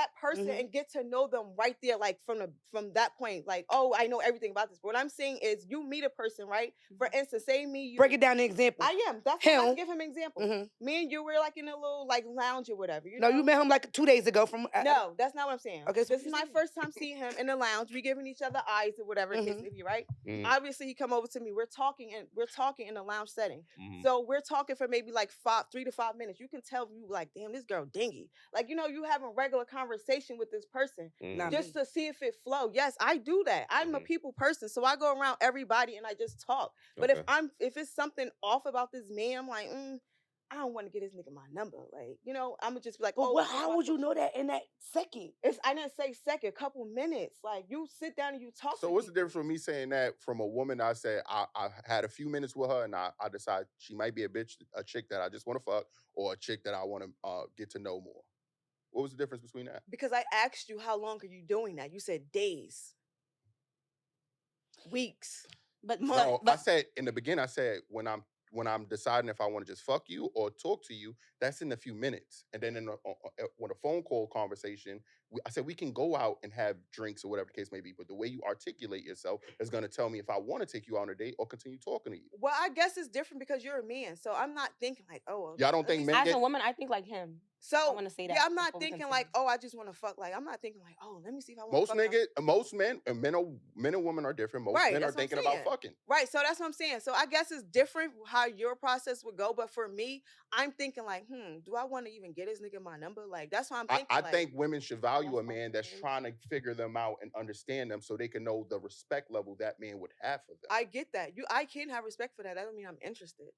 that person and get to know them right there, like from that point. Like, oh, I know everything about this. What I'm saying is, you meet a person, right? For instance, say me, you break it down. An example. I am. That's why I give him an example. Me and you were like in a little like lounge or whatever. You know? You met him like 2 days ago. No, that's not what I'm saying. Okay, so this is my first time seeing him in the lounge. We giving each other eyes or whatever the case may be, right? Obviously, he come over to me. We're talking in a lounge setting. So we're talking for maybe like 3 to 5 minutes. You can tell you like, damn, this girl dingy. Like, you having regular conversation with this person just to see if it flow. Yes, I do that. I'm a people person, so I go around everybody and I just talk. But if it's something off about this man, I'm like, I don't want to get this nigga my number. Like, I'm gonna just be like, but how would you know that in that second? I didn't say second, a couple minutes. Like, you sit down and you talk. So what's the difference with me saying that from a woman? I said I had a few minutes with her and I decide she might be a chick that I just want to fuck, or a chick that I want to get to know more. What was the difference between that? Because I asked you, how long are you doing that? You said days, weeks, but no. I said in the beginning, I said when I'm deciding if I want to just fuck you or talk to you, that's in a few minutes. And then when a phone call conversation, I said we can go out and have drinks or whatever the case may be. But the way you articulate yourself is going to tell me if I want to take you out on a date or continue talking to you. Well, I guess it's different because you're a man. So I'm not thinking like, oh. Y'all don't think men as a woman, I think like him. So I want to say that. Yeah, I'm not thinking like, oh, I just want to fuck. Like, I'm not thinking like, oh, let me see if I want to fuck. Most men and women are different. Most men are thinking about fucking. Right. So that's what I'm saying. So I guess it's different how your process would go. But for me, I'm thinking like, do I want to even get this nigga my number? Like, that's what I'm thinking. I think women should value a man that's trying to figure them out and understand them so they can know the respect level that man would have for them. I get that. I can have respect for that. That don't mean I'm interested.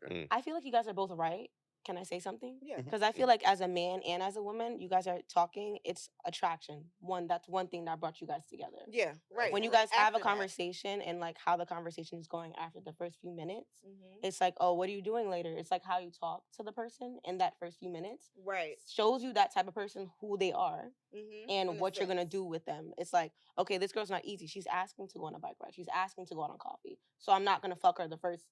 Okay. I feel like you guys are both right. Can I say something? Yeah. Because I feel like as a man and as a woman, you guys are talking, it's attraction. That's one thing that brought you guys together. Yeah, right. When you guys have a conversation and like how the conversation is going after the first few minutes, it's like, oh, what are you doing later? It's like how you talk to the person in that first few minutes. Right. Shows you that type of person, who they are, and what you're going to do with them. It's like, okay, this girl's not easy. She's asking to go on a bike ride. She's asking to go out on coffee. So I'm not going to fuck her the first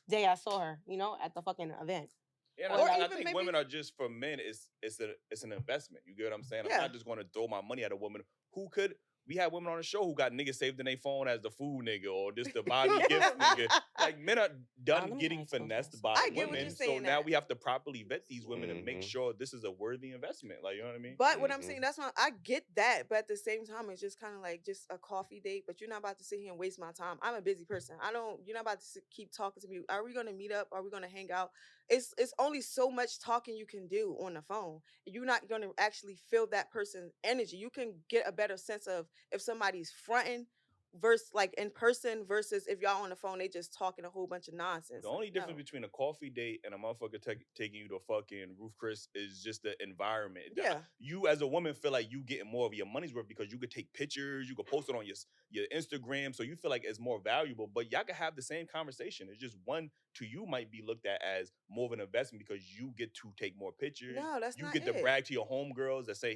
day I saw her, at the fucking event. Yeah, I think women are just, for men, it's an investment. You get what I'm saying? Yeah. I'm not just going to throw my money at a woman who could. We had women on the show who got niggas saved in their phone as the food nigga or just the body gift nigga. Like, men are done getting finessed by women. So now we have to properly vet these women and make sure this is a worthy investment. Like, you know what I mean? But what I'm saying, that's why I get that. But at the same time, it's just kind of like just a coffee date. But you're not about to sit here and waste my time. I'm a busy person. You're not about to keep talking to me. Are we going to meet up? Are we going to hang out? It's only so much talking you can do on the phone. You're not going to actually feel that person's energy. You can get a better sense of if somebody's fronting versus like in person versus if y'all on the phone, they just talking a whole bunch of nonsense. The only difference between a coffee date and a motherfucker taking you to fucking Roof Chris is just the environment. Yeah. You as a woman feel like you getting more of your money's worth because you could take pictures, you could post it on your Instagram, so you feel like it's more valuable. But y'all can have the same conversation. It's just one to you might be looked at as more of an investment because you get to take more pictures. No, that's you not get it. to brag to your homegirls that say,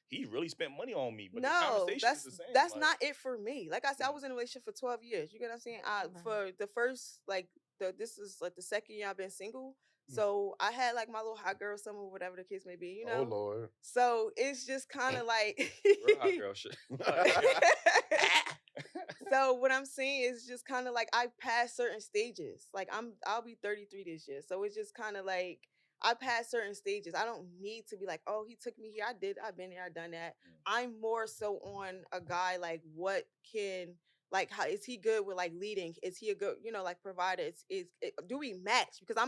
he really spent money on me. But the No, conversation is the same. that's not it for me. Like I said, I was in a relationship for 12 years. You get what I'm saying? For the first, this is like the second year I've been single. So I had like my little hot girl summer, whatever the case may be, Oh Lord. So it's just kind of like real hot girl shit. So what I'm saying is just kind of like I passed certain stages. Like I'll be 33 this year. So it's just kind of like I passed certain stages. I don't need to be like, oh, he took me here. I've been here, I've done that. I'm more so on a guy like what can how is he good with like leading? Is he a good, like provider? Do we match? Because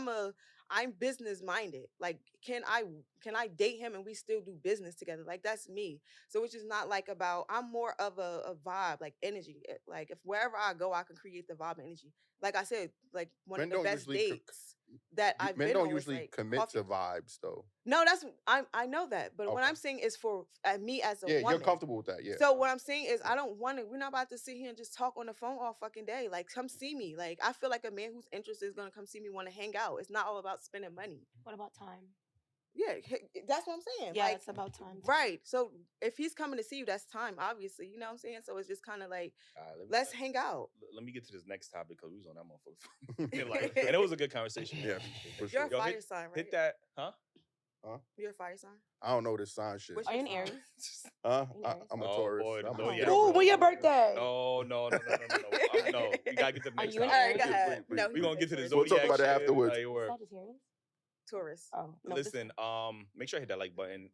I'm business minded. Like, can I date him and we still do business together? Like, that's me. So it's just not like about, I'm more of a vibe, like energy. Like if wherever I go, I can create the vibe and energy. Like I said, like one of the best dates that I've been on. Men don't usually commit to vibes though. No, I know that. But what I'm saying is for me as a woman. Yeah, you're comfortable with that, yeah. So what I'm saying is we're not about to sit here and just talk on the phone all fucking day. Like, come see me. Like, I feel like a man who's interested is going to come see me, want to hang out. It's not all about spending money. What about time? Yeah, that's what I'm saying. Yeah, it's about time. Right. So if he's coming to see you, that's time, obviously. You know what I'm saying? So it's just kind of like, let's hang out. Let me get to this next topic because we was on that motherfucker. And it was a good conversation. Yeah, for sure. You're a fire hit, sign, right? Hit that, huh? Huh? You're a fire sign? I don't know this sign shit. Are you an Aries? I'm a Taurus. Boy, I'm no, a- yeah, Ooh, when your birthday? No. No, we gotta get to the next you an topic. Aries? Go ahead. No, We're gonna get to the We'll zodiac talk about it shit, afterwards. like, we're- Sagittarius? Taurus. Oh, no. Listen, make sure I hit that like button.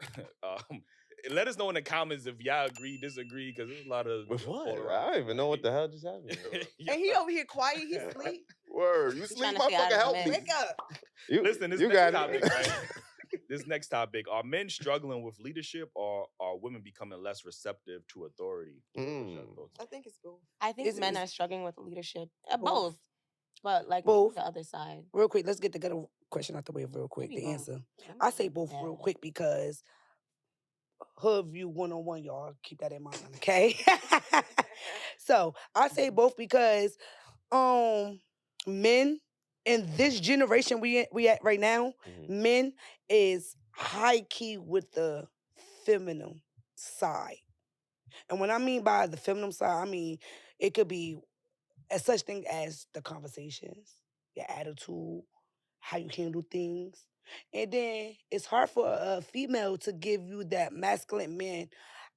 Let us know in the comments if y'all agree, disagree, because there's a lot of With what? all around. I don't even know what the hell just happened. And he over here quiet. He sleep. Word. You He's sleep, trying to stay out motherfucker, of help the me. Wake up. Listen, this you next got topic, it. right? This next topic: are men struggling with leadership, or are women becoming less receptive to authority? I think it's both. I think men are struggling with leadership. Both. But like Both. the other side. Real quick, let's get the good question out the way real quick. Maybe The both. answer. I say both real quick because hood view 101, y'all. Keep that in mind, okay? So I say both because men in this generation we at right now, men is high key with the feminine side. And when I mean by the feminine side, I mean it could be as such thing as the conversations, your attitude, how you handle things. And then it's hard for a female to give you that masculine man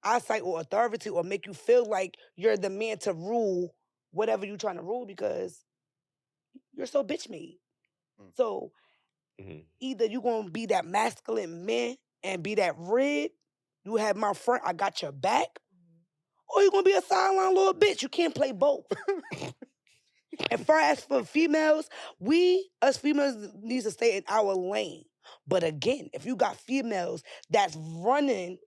eyesight or authority or make you feel like you're the man to rule whatever you're trying to rule because you're so bitch made. So either you're going to be that masculine man and be that red, you have my front, I got your back, or you're going to be a sideline little bitch. You can't play both. And far as for females, us females, needs to stay in our lane. But again, if you got females that's running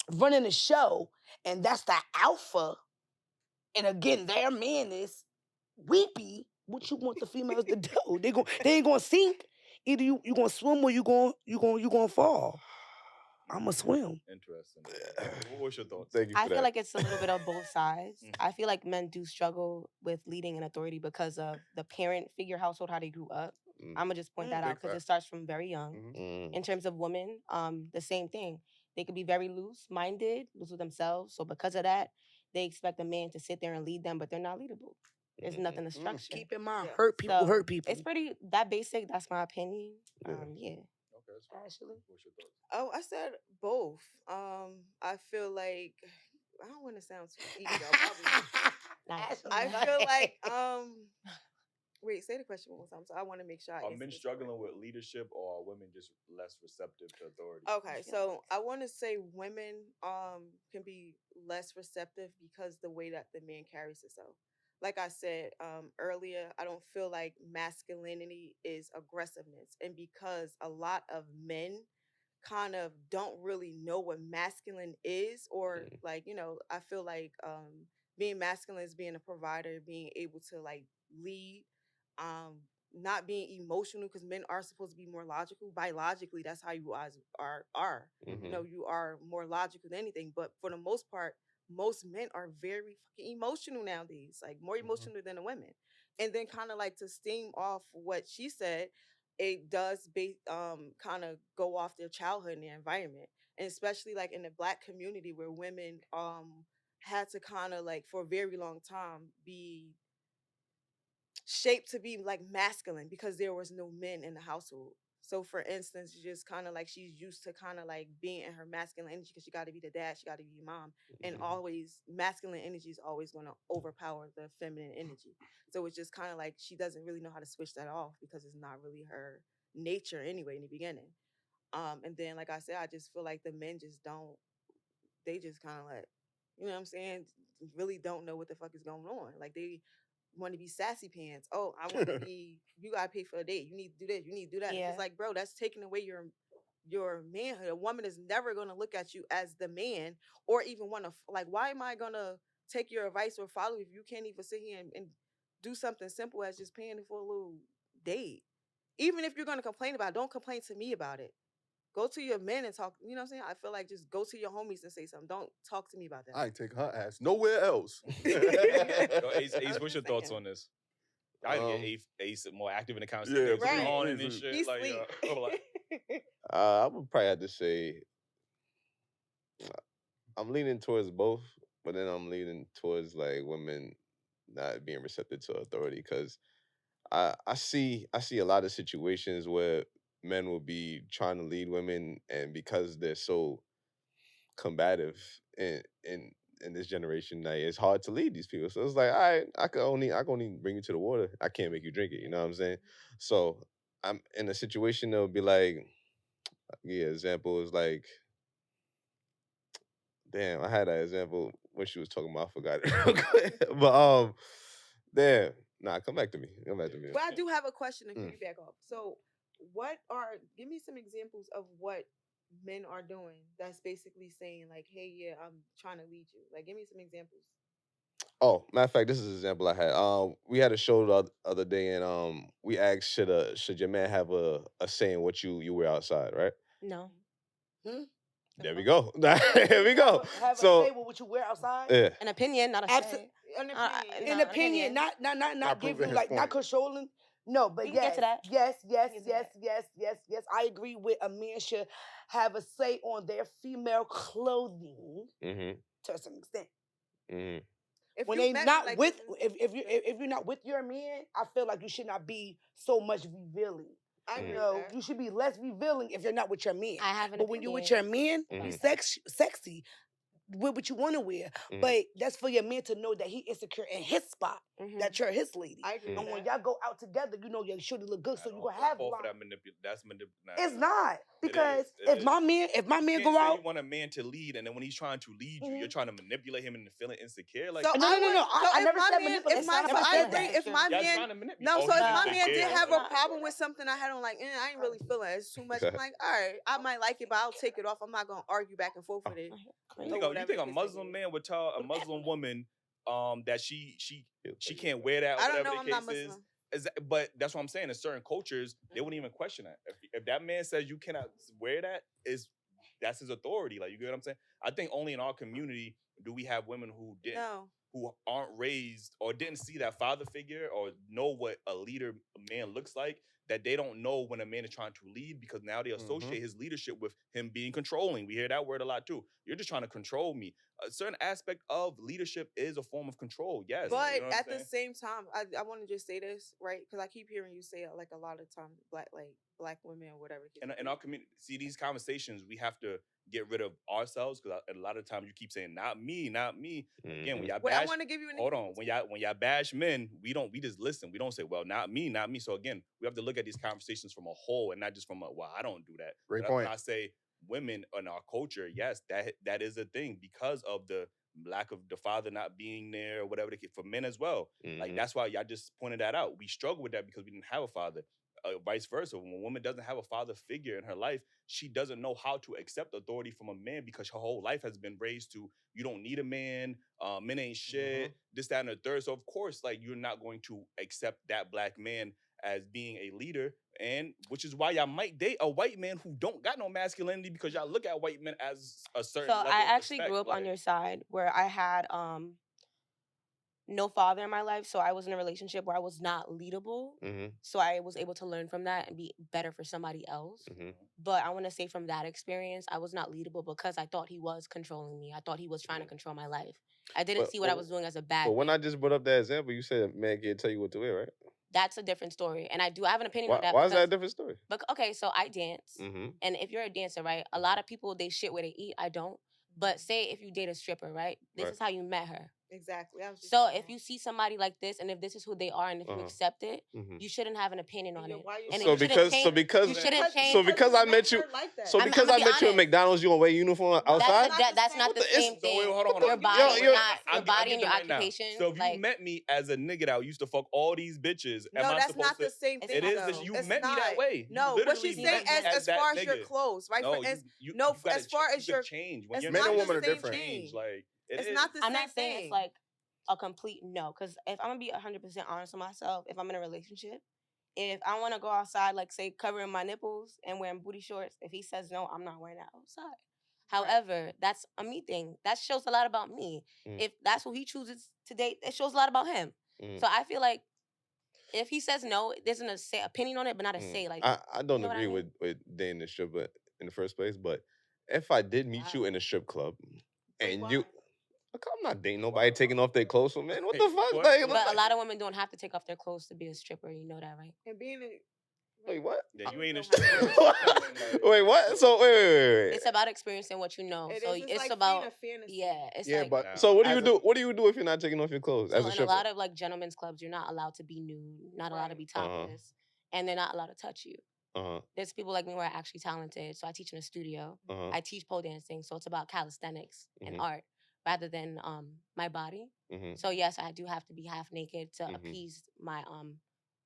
the show, and that's the alpha, and again, their man is weepy, what you want the females to do? They ain't gonna sink. Either you gonna swim or you gonna fall. I'ma swim. Interesting. What's your thoughts? Thank you I for feel that. like it's a little bit of both sides. I feel like men do struggle with leading and authority because of the parent figure household, how they grew up. I'm gonna just point that out because it starts from very young. In terms of women, the same thing. They could be very loose-minded, loose with themselves. So because of that, they expect a man to sit there and lead them, but they're not leadable. There's nothing to structure. Keep in mind, hurt people hurt people. It's pretty that basic. That's my opinion. Yeah. Okay, Ashley? what's your thoughts? Oh, I said both. I feel like I don't want to sound too ego. I feel like wait, say the question one more time. So I want to make sure I Are answer men this struggling correctly. with leadership, or are women just less receptive to authority? Okay, so I want to say women can be less receptive because the way that the man carries himself. Like I said earlier, I don't feel like masculinity is aggressiveness, and because a lot of men kind of don't really know what masculine is, or like I feel like being masculine is being a provider, being able to like lead, um not being emotional, because men are supposed to be more logical. Biologically, that's how you guys are. You are more logical than anything, but for the most part, most men are very fucking emotional nowadays, like more emotional than the women. And then kind of like to steam off what she said, it does kind of go off their childhood and their environment, and especially like in the Black community where women had to kind of like for a very long time be shaped to be like masculine because there was no men in the household. So for instance, just kind of like she's used to kind of like being in her masculine energy because she got to be the dad, she got to be mom, and always masculine energy is always going to overpower the feminine energy. So it's just kind of like she doesn't really know how to switch that off because it's not really her nature anyway in the beginning. And then like I said, I just feel like the men just don't. They just kind of like, you know what I'm saying? Really don't know what the fuck is going on. Like they want to be sassy pants. Oh, I want to be. You gotta pay for a date. You need to do this. You need to do that. Yeah. It's like, bro, that's taking away your manhood. A woman is never gonna look at you as the man, or even want to like. Why am I gonna take your advice or follow if you can't even sit here and do something simple as just paying for a little date? Even if you're gonna complain about it, don't complain to me about it. Go to your men and talk. You know what I'm saying? I feel like just go to your homies and say something. Don't talk to me about that. I ain't taking her ass nowhere else. Yo, Ace, what's your thoughts on this? I gotta get Ace more active in the conversation. Yeah, right. On and this shit. He's Like, I would probably have to say I'm leaning towards both, but then I'm leaning towards like women not being receptive to authority because I see a lot of situations where men will be trying to lead women, and because they're so combative in this generation, like, it's hard to lead these people. So it's like, all right, I can only bring you to the water. I can't make you drink it. You know what I'm saying? So I'm in a situation that would be like, yeah, example is like, damn, I had that example when she was talking about, I forgot it real quick. But damn, nah, come back to me. Come back to me. But I do have a question to piggyback off. So, give me some examples of what men are doing that's basically saying like, hey, yeah, I'm trying to lead you. Like, give me some examples. Oh, matter of fact, this is an example I had. We had a show the other day, and we asked, should your man have a say in what you wear outside, right? No. There we go. There we go. Have a say with what you wear outside. Yeah. An opinion, not a say. An opinion, not give you like not controlling. No, but we can get to that. Yes. I agree with a man should have a say on their female clothing to some extent. When they not like with, if you're not with your man, I feel like you should not be so much revealing. You should be less revealing if you're not with your man. But when you're with your man, be sexy. Wear what you want to wear, but that's for your man to know that he insecure in his spot, that you're his lady. I agree. And when y'all go out together, you know your shorty look good, so you gonna have That's It's not because if my man go out, you want a man to lead, and then when he's trying to lead you, you're trying to manipulate him into feeling insecure. Like no. I never said manipulate. If my man did have a problem with something I had on, like, I ain't really feeling it. It's too much. I'm like, all right, I might like it, but I'll take it off. I'm not gonna argue back and forth with it. You think a Muslim man would tell a Muslim woman that she can't wear that? Or I don't know. I'm not Muslim. But that's what I'm saying. In certain cultures, they wouldn't even question that. If that man says you cannot wear that, that's his authority. Like, you get what I'm saying? I think only in our community do we have women who aren't raised or didn't see that father figure or know what a leader man looks like, that they don't know when a man is trying to lead, because now they associate his leadership with him being controlling. We hear that word a lot too. You're just trying to control me. A certain aspect of leadership is a form of control, yes. But at the same time, I want to just say this, right? Because I keep hearing you say it like a lot of times, black women or whatever. In our community, see, these conversations, we have to get rid of ourselves, because a lot of times you keep saying, not me, not me. Again, when y'all bash, I want to give you an hold on. When y'all bash men, we just listen. We don't say, well, not me, not me. So again, we have to look at these conversations from a whole and not just from well, I don't do that. Great point. When I say women in our culture, yes, that is a thing because of the lack of the father not being there or whatever. For men as well. Like, that's why y'all just pointed that out. We struggle with that because we didn't have a father. Vice versa. When a woman doesn't have a father figure in her life, she doesn't know how to accept authority from a man, because her whole life has been raised to, you don't need a man, men ain't shit, this, that, and the third. So of course, like, you're not going to accept that black man as being a leader, and which is why y'all might date a white man who don't got no masculinity, because y'all look at white men as a certain level I of actually respect. grew up on your side, where I had no father in my life, so I was in a relationship where I was not leadable. So I was able to learn from that and be better for somebody else. But I want to say, from that experience, I was not leadable because I thought he was controlling me. I thought he was trying to control my life. I didn't see what I was doing as a bad thing. But when I just brought up that example, you said man can't tell you what to wear, right? That's a different story. And I have an opinion on that. Why is that a different story? Okay, so I dance. And if you're a dancer, right, a lot of people, they shit where they eat. I don't. But say if you date a stripper, right? This is how you met her. Exactly. So if you see somebody like this, and if this is who they are, and if you accept it, you shouldn't have an opinion on it. Because I met you, at McDonald's, you gonna wear a uniform outside? That's not the same thing. Your body and your occupation. So if you met me as a nigga that used to fuck all these bitches, no, that's not the same thing. It is. You met me that way. No, what she's saying as far as your clothes, right? As far as your change. Men and women are different. Like, it's not the same thing. I'm not saying it's like a complete no, because if I'm gonna be 100% honest with myself, if I'm in a relationship, if I want to go outside, like say covering my nipples and wearing booty shorts, if he says no, I'm not wearing that outside. However, that's a me thing. That shows a lot about me. If that's who he chooses to date, it shows a lot about him. So I feel like if he says no, there's an opinion on it, but not a say. Like, I don't agree with dating the stripper in the first place, but if I did meet you in a strip club and you... I'm not dating nobody taking off their clothes, so man, what the fuck? But a lot of women don't have to take off their clothes to be a stripper. You know that, right? And being Wait, what? Yeah, you ain't in Wait, what? So wait. It's about experiencing what you know. So it's like about a fantasy. Yeah, it's Yeah, like. but so what do you do? What do you do if you're not taking off your clothes? So as a in stripper? a lot of like gentlemen's clubs, you're not allowed to be nude, not allowed to be topless, and they're not allowed to touch you. There's people like me who are actually talented, so I teach in a studio. I teach pole dancing, so it's about calisthenics and art rather than my body. So yes, I do have to be half naked to appease my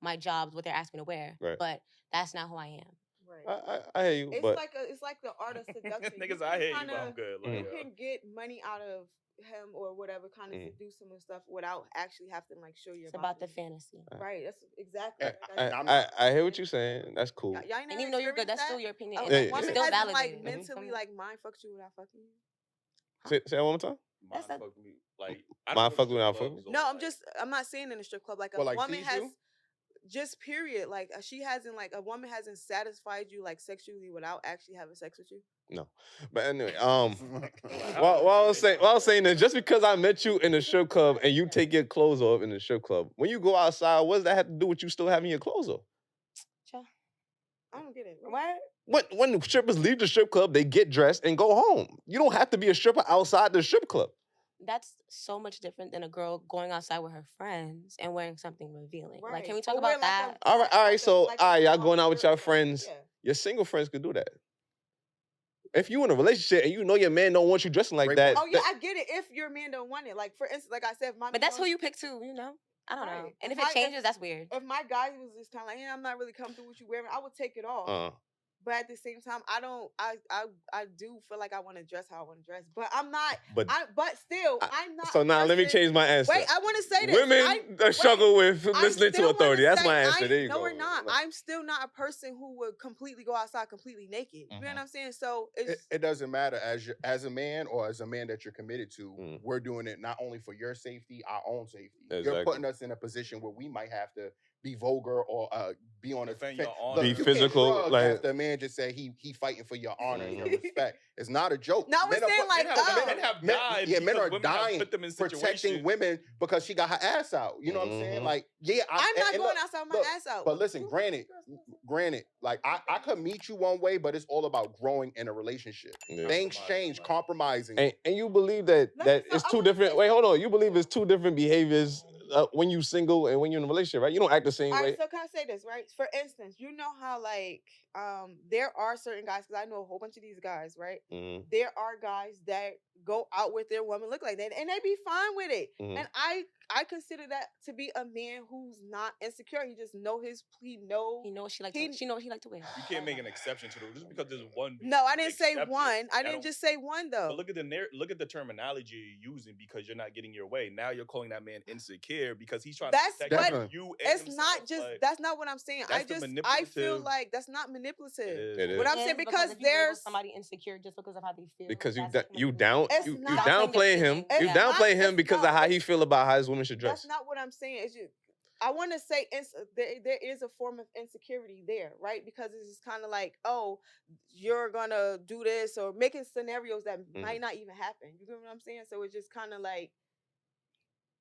my jobs, what they're asking me to wear. Right. But that's not who I am. Right. I hear you, but it's like the art of seduction. Niggas, I hear you, but I'm good. You can get money out of him or whatever, kind of seduce him and stuff without actually having to like show your. It's about the fantasy. Right. That's exactly. I hear what you're saying. That's cool. And even though you're good, that's still your opinion. It's still validated. Like mentally, like mind fucked you without fucking you. Say that one more time. Mind fuck me. Like mind fuck me without fucking. No, I'm not saying in a strip club. Like a woman has. Just period. Like she hasn't, like a woman hasn't satisfied you like sexually without actually having sex with you. No, but anyway, while I was saying that just because I met you in a strip club and you take your clothes off in the strip club, when you go outside, what does that have to do with you still having your clothes off? I don't get it. What? When strippers leave the strip club, they get dressed and go home. You don't have to be a stripper outside the strip club. That's so much different than a girl going outside with her friends and wearing something revealing. Right. Like, can we talk about that? All right. So, y'all going out with your friends. Yeah. Your single friends could do that. If you in a relationship and you know your man don't want you dressing like that. Oh yeah, I get it. If your man don't want it, like for instance, like I said, but that's who you pick too. You know. I don't know. And if it changes, that's weird. If my guy was just kind of like, I'm not really comfortable with you wearing, I would take it off. But at the same time, I do feel like I want to dress how I want to dress, but I'm not. But still, I'm not. So now let me change my answer. Wait, I want to say this. Women struggle with listening to authority. That's my answer. There you go. No, we're not. I'm still not a person who would completely go outside completely naked. You know what I'm saying? So it doesn't matter as a man or as a man that you're committed to. We're doing it not only for your safety, our own safety. Exactly. You're putting us in a position where we might have to be vulgar or be on a be physical. Like the man just said he fighting for your honor and your respect. It's not a joke. No, we're saying like men have died. Men are dying protecting women because she got her ass out. You know what I'm saying? Like, yeah, I'm not going outside with my ass out. But listen, granted, like I could meet you one way, but it's all about growing in a relationship. Yeah. Things change, compromising. And you believe that it's two different. Wait, hold on. You believe it's two different behaviors when you single and when you're in a relationship, right? You don't act the same way. Right, so can I say this, right? For instance, you know how like there are certain guys, because I know a whole bunch of these guys, right? There are guys that go out with their woman look like that, and they be fine with it. And I consider that to be a man who's not insecure. He just he know what she like. She know what he like to wear. You can't make an exception to just because there's one. No, I didn't say one. I didn't just say one though. But look at the terminology you're using because you're not getting your way. Now you're calling that man insecure because he's trying to protect you. It's not just. That's not what I'm saying. I feel like that's not manipulative. What I'm saying because there's somebody insecure just because of how they feel. Because you downplaying him. You downplay him because of how he feel about how his woman should dress. That's not what I'm saying. It's just, I want to say there is a form of insecurity there, right? Because it's just kind of like, oh, you're gonna do this or making scenarios that might not even happen. You get what I'm saying? So it's just kind of like,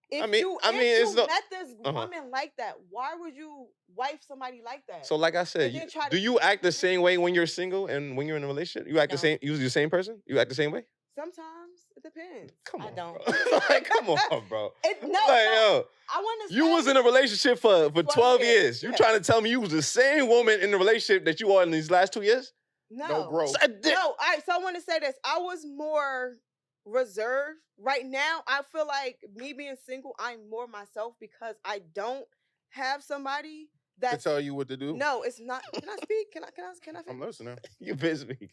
if you met this woman like that, why would you wife somebody like that? So like I said, do you act the same way when you're single and when you're in a relationship? You act the same. You the same person? You act the same way? Sometimes it depends. Come on, I don't. Like, come on, bro. I want to. You was in a relationship for 12 years. You trying to tell me you was the same woman in the relationship that you are in these last 2 years? No growth. No. All right. So I want to say this. I was more reserved. Right now, I feel like me being single, I'm more myself because I don't have somebody that to tell you what to do. No, it's not. Can I speak? Can I? I'm listening. You busy me.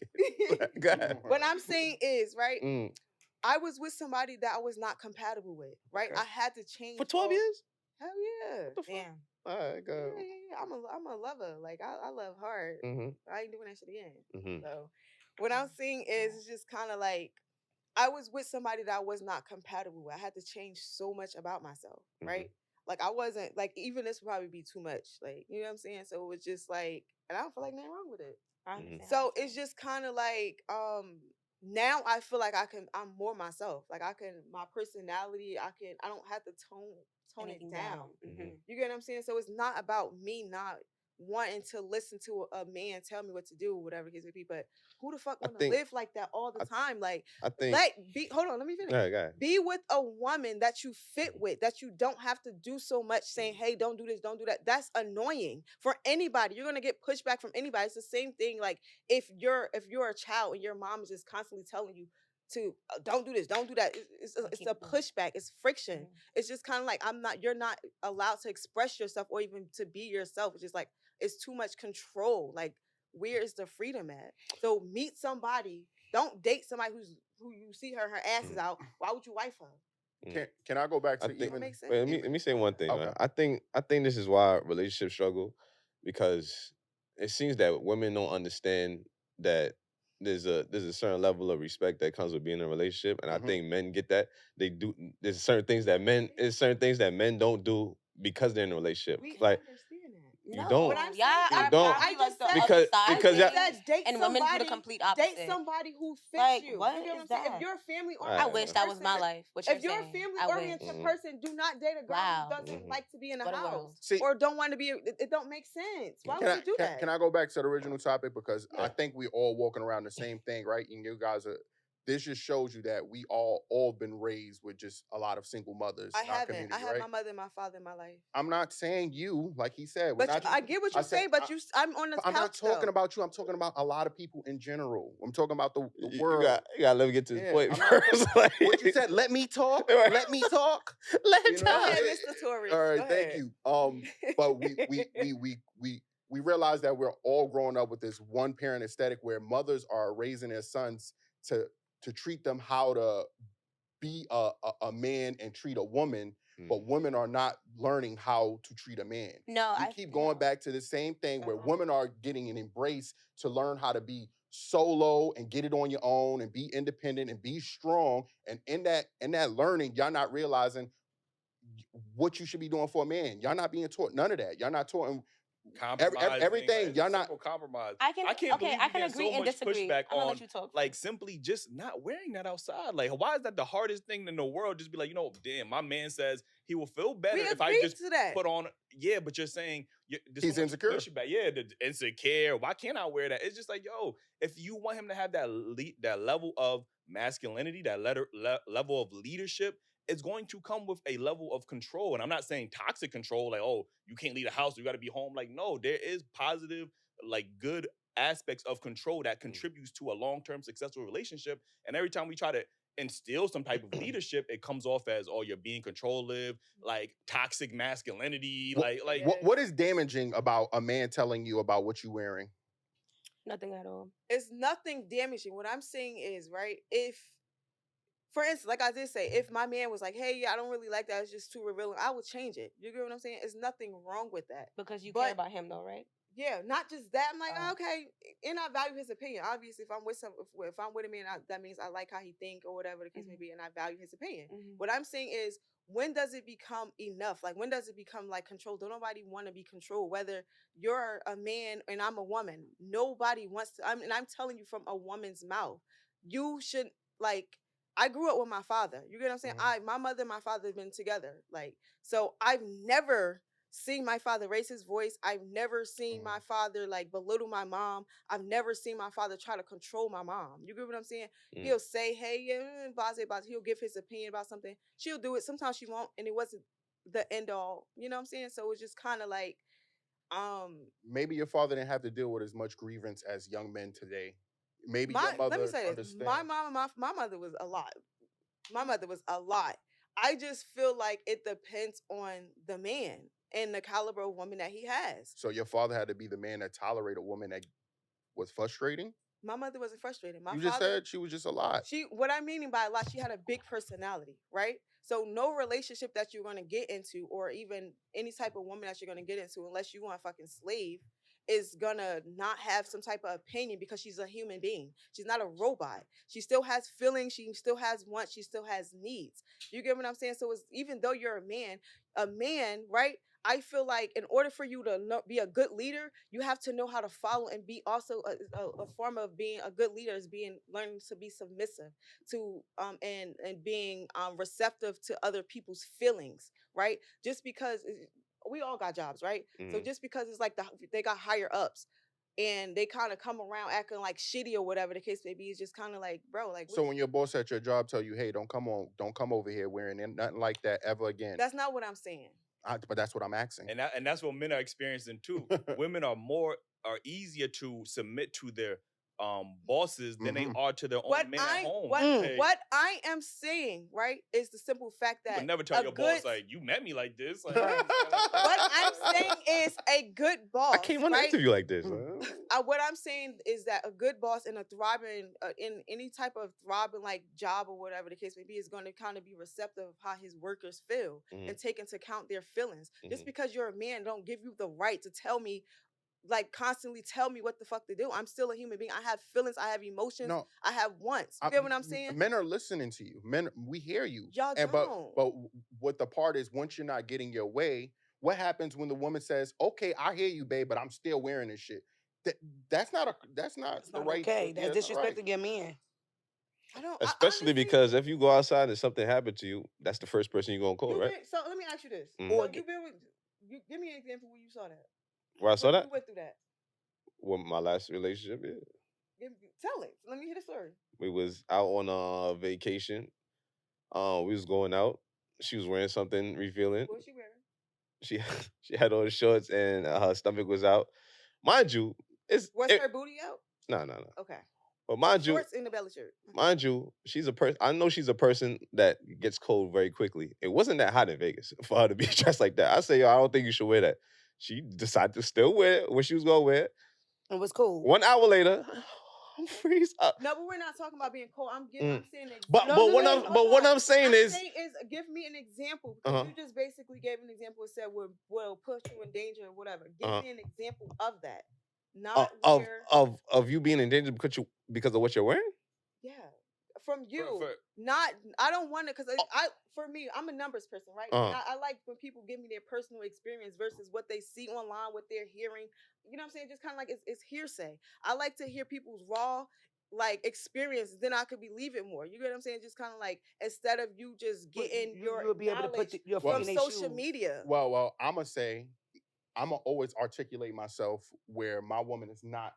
Go ahead. What I'm saying is, right, I was with somebody that I was not compatible with, right? Okay. I had to change. For 12 years? Hell yeah. Damn. All right, go. Yeah. I'm a lover. Like, I love hard. I ain't doing that shit again. So what I'm saying is, it's just kind of like, I was with somebody that I was not compatible with. I had to change so much about myself, right? Like, I wasn't, like, even this would probably be too much. Like, you know what I'm saying? So it was just like, and I don't feel like nothing wrong with it. So it's just kind of like, now I feel like I'm more myself. Like, my personality, I don't have to tone it down. You get what I'm saying? So it's not about me not wanting to listen to a man tell me what to do, whatever the case may be. But who the fuck want to live like that all the time? Like, I think. Hold on, let me finish. Go ahead. Be with a woman that you fit with, that you don't have to do so much saying, hey, don't do this, don't do that. That's annoying for anybody. You're gonna get pushback from anybody. It's the same thing. Like if you're a child and your mom is just constantly telling you to don't do this, don't do that. It's a pushback. It's friction. Mm-hmm. It's just kind of like you're not allowed to express yourself or even to be yourself. It's just like it's too much control. Like where is the freedom at? So meet somebody. Don't date somebody who you see her ass is out. Why would you wife her? Can I go back to even? Let me say one thing. Okay. Man. I think this is why relationships struggle, because it seems that women don't understand that there's a certain level of respect that comes with being in a relationship, and I think men get that. They do. There's certain things that men don't do because they're in a relationship. We like understand that. You don't. But you don't. I just said because date and women do the complete opposite. Date somebody who fits like, you. What you know is that? If you're a family I wish that was my life. If you're a family oriented person, do not date a girl who doesn't like to be in a house or don't want to be. It don't make sense. Why would you do that? Can I go back to the original topic, because I think we all walking around the same thing, right? And you guys are. This just shows you that we all been raised with just a lot of single mothers. I haven't. Community, I had right? my mother and my father in my life. I'm not saying you, like he said. But I get what you're saying. But I'm on the couch. I'm not talking about you. I'm talking about a lot of people in general. I'm talking about the world. You gotta let me get to the point first. What you said? Let me talk. Let me talk. Let me talk. Mr. Torres. All right, thank you. But we realize that we're all growing up with this one parent aesthetic where mothers are raising their sons to treat them how to be a man and treat a woman, but women are not learning how to treat a man. No, we keep going back to the same thing where women are getting an embrace to learn how to be solo and get it on your own and be independent and be strong. And in that learning, y'all not realizing what you should be doing for a man. Y'all not being taught none of that. Y'all not taught everything. Y'all not compromise. I can't believe I can agree so and much disagree. pushback I'm gonna on let you talk. Like simply just not wearing that outside. Like why is that the hardest thing in the world? Just be like, damn, my man says he will feel better if I just put on. Yeah, but you're saying he's insecure. Yeah, the insecure. Why can't I wear that? It's just like, if you want him to have that level of masculinity, that level of leadership, it's going to come with a level of control. And I'm not saying toxic control, like, you can't leave the house, you got to be home. Like, no, there is positive, like good aspects of control that contributes to a long-term successful relationship. And every time we try to instill some type of leadership, it comes off as, you're being controlling, like toxic masculinity. What is damaging about a man telling you about what you're wearing? Nothing at all. It's nothing damaging. What I'm saying is, right, for instance, like I did say, if my man was like, hey, I don't really like that, it's just too revealing, I would change it. You get what I'm saying? There's nothing wrong with that. Because you care about him though, right? Yeah, not just that. I'm like, okay, and I value his opinion. Obviously, if I'm with a man, that means I like how he think or whatever the case may be, and I value his opinion. What I'm saying is, when does it become enough? Like, when does it become like control? Don't nobody want to be controlled. Whether you're a man and I'm a woman, nobody wants to. And I'm telling you from a woman's mouth, you should like. I grew up with my father. You get what I'm saying? My mother and my father have been together. Like, so I've never seen my father raise his voice. I've never seen my father like belittle my mom. I've never seen my father try to control my mom. You get what I'm saying? He'll say, hey, blase. He'll give his opinion about something. She'll do it. Sometimes she won't. And it wasn't the end all. You know what I'm saying? So it's just kind of like, maybe your father didn't have to deal with as much grievance as young men today. Maybe your mother. Let me say this. My mom and my mother was a lot. My mother was a lot. I just feel like it depends on the man and the caliber of woman that he has. So your father had to be the man that tolerated a woman that was frustrating? My mother wasn't frustrated. You just said she was just a lot. What I'm meaning by a lot, she had a big personality, right? So no relationship that you're going to get into, or even any type of woman that you're going to get into, unless you want a fucking slave, is gonna not have some type of opinion, because she's a human being. She's not a robot. She still has feelings. She still has wants. She still has needs. You get what I'm saying? So it's, even though you're a man, right? I feel like in order for you to be a good leader, you have to know how to follow and be also a form of being a good leader is learning to be submissive to and being receptive to other people's feelings, right? Just because we all got jobs, right? So just because it's like they got higher ups and they kind of come around acting like shitty or whatever the case may be, it's just kind of like, bro, like. So when your boss at your job tell you, hey, don't come over here wearing nothing like that ever again. That's not what I'm saying. But that's what I'm asking. And that's what men are experiencing too. Women are easier to submit to their bosses than they are to their own men at home. What I am saying, right, is the simple fact that you would never tell your boss like you met me like this. Like, what I'm saying is a good boss. I came on an interview like this. What I'm saying is that a good boss in a thriving in any type of thriving like job or whatever the case may be is going to kind of be receptive of how his workers feel and take into account their feelings. Just because you're a man don't give you the right to tell me. Like constantly tell me what the fuck to do. I'm still a human being. I have feelings. I have emotions. No, I have wants. You get what I'm saying? Men are listening to you. Men, we hear you. Y'all don't. But what the part is, once you're not getting your way, what happens when the woman says, "Okay, I hear you, babe, but I'm still wearing this shit"? That's not the right. Okay, that's disrespecting your man. Especially because if you go outside and something happened to you, that's the first person you're gonna call, right? So let me ask you this. Or give me an example where you saw that. Where I saw that? You went through that. What my last relationship is? Tell it. Let me hear the story. We was out on a vacation. We was going out. She was wearing something revealing. What was she wearing? She had on shorts and her stomach was out. Mind you, was her booty out? No. Okay. But mind you, shorts in the belly shirt. Mind you, she's a person. I know she's a person that gets cold very quickly. It wasn't that hot in Vegas for her to be dressed like that. I say, yo, I don't think you should wear that. She decided to still wear it when she was gonna wear it. It was cool. 1 hour later, I'm freeze up. No, but we're not talking about being cold. I'm saying But what I'm saying is give me an example. Because you just basically gave an example and said will put you in danger or whatever. Give me an example of that. Not of you being in danger because of what you're wearing? Yeah. From you. I don't want it because for me, I'm a numbers person, right? I like when people give me their personal experience versus what they see online, what they're hearing. You know what I'm saying? Just kind of like it's hearsay. I like to hear people's raw experience, then I could believe it more. You get what I'm saying? Just kind of like instead of you just getting you'll be able to put your from social media. Well, I'm gonna always articulate myself where my woman is not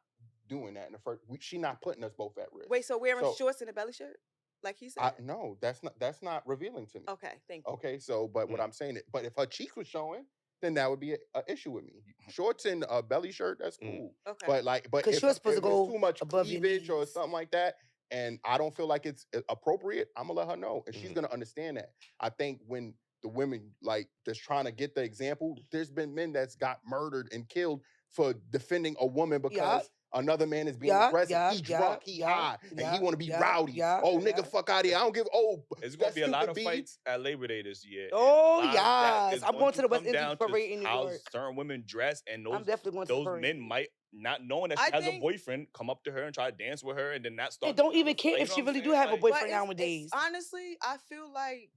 doing that in the first. She not putting us both at risk. Wait, so wearing shorts and a belly shirt, like he said? No, that's not revealing to me. Okay, thank you. Okay, so but what I'm saying, but if her cheeks was showing, then that would be an issue with me. Shorts and a belly shirt, that's cool. Okay, but if it's too much cleavage or something like that, and I don't feel like it's appropriate, I'm gonna let her know, and she's gonna understand that. I think when the women that's trying to get the example, there's been men that's got murdered and killed for defending a woman because another man is being aggressive. He drunk, he high, and he want to be rowdy. Nigga, fuck out of here. I don't give. It's gonna be a lot of fights at Labor Day this year. I'm going to the West Indies parade in New York. How certain women dress, and I'm definitely going to those men might not knowing that she has a boyfriend come up to her and try to dance with her, and then that starts. And don't even care if she really do have a boyfriend nowadays. Honestly, I feel like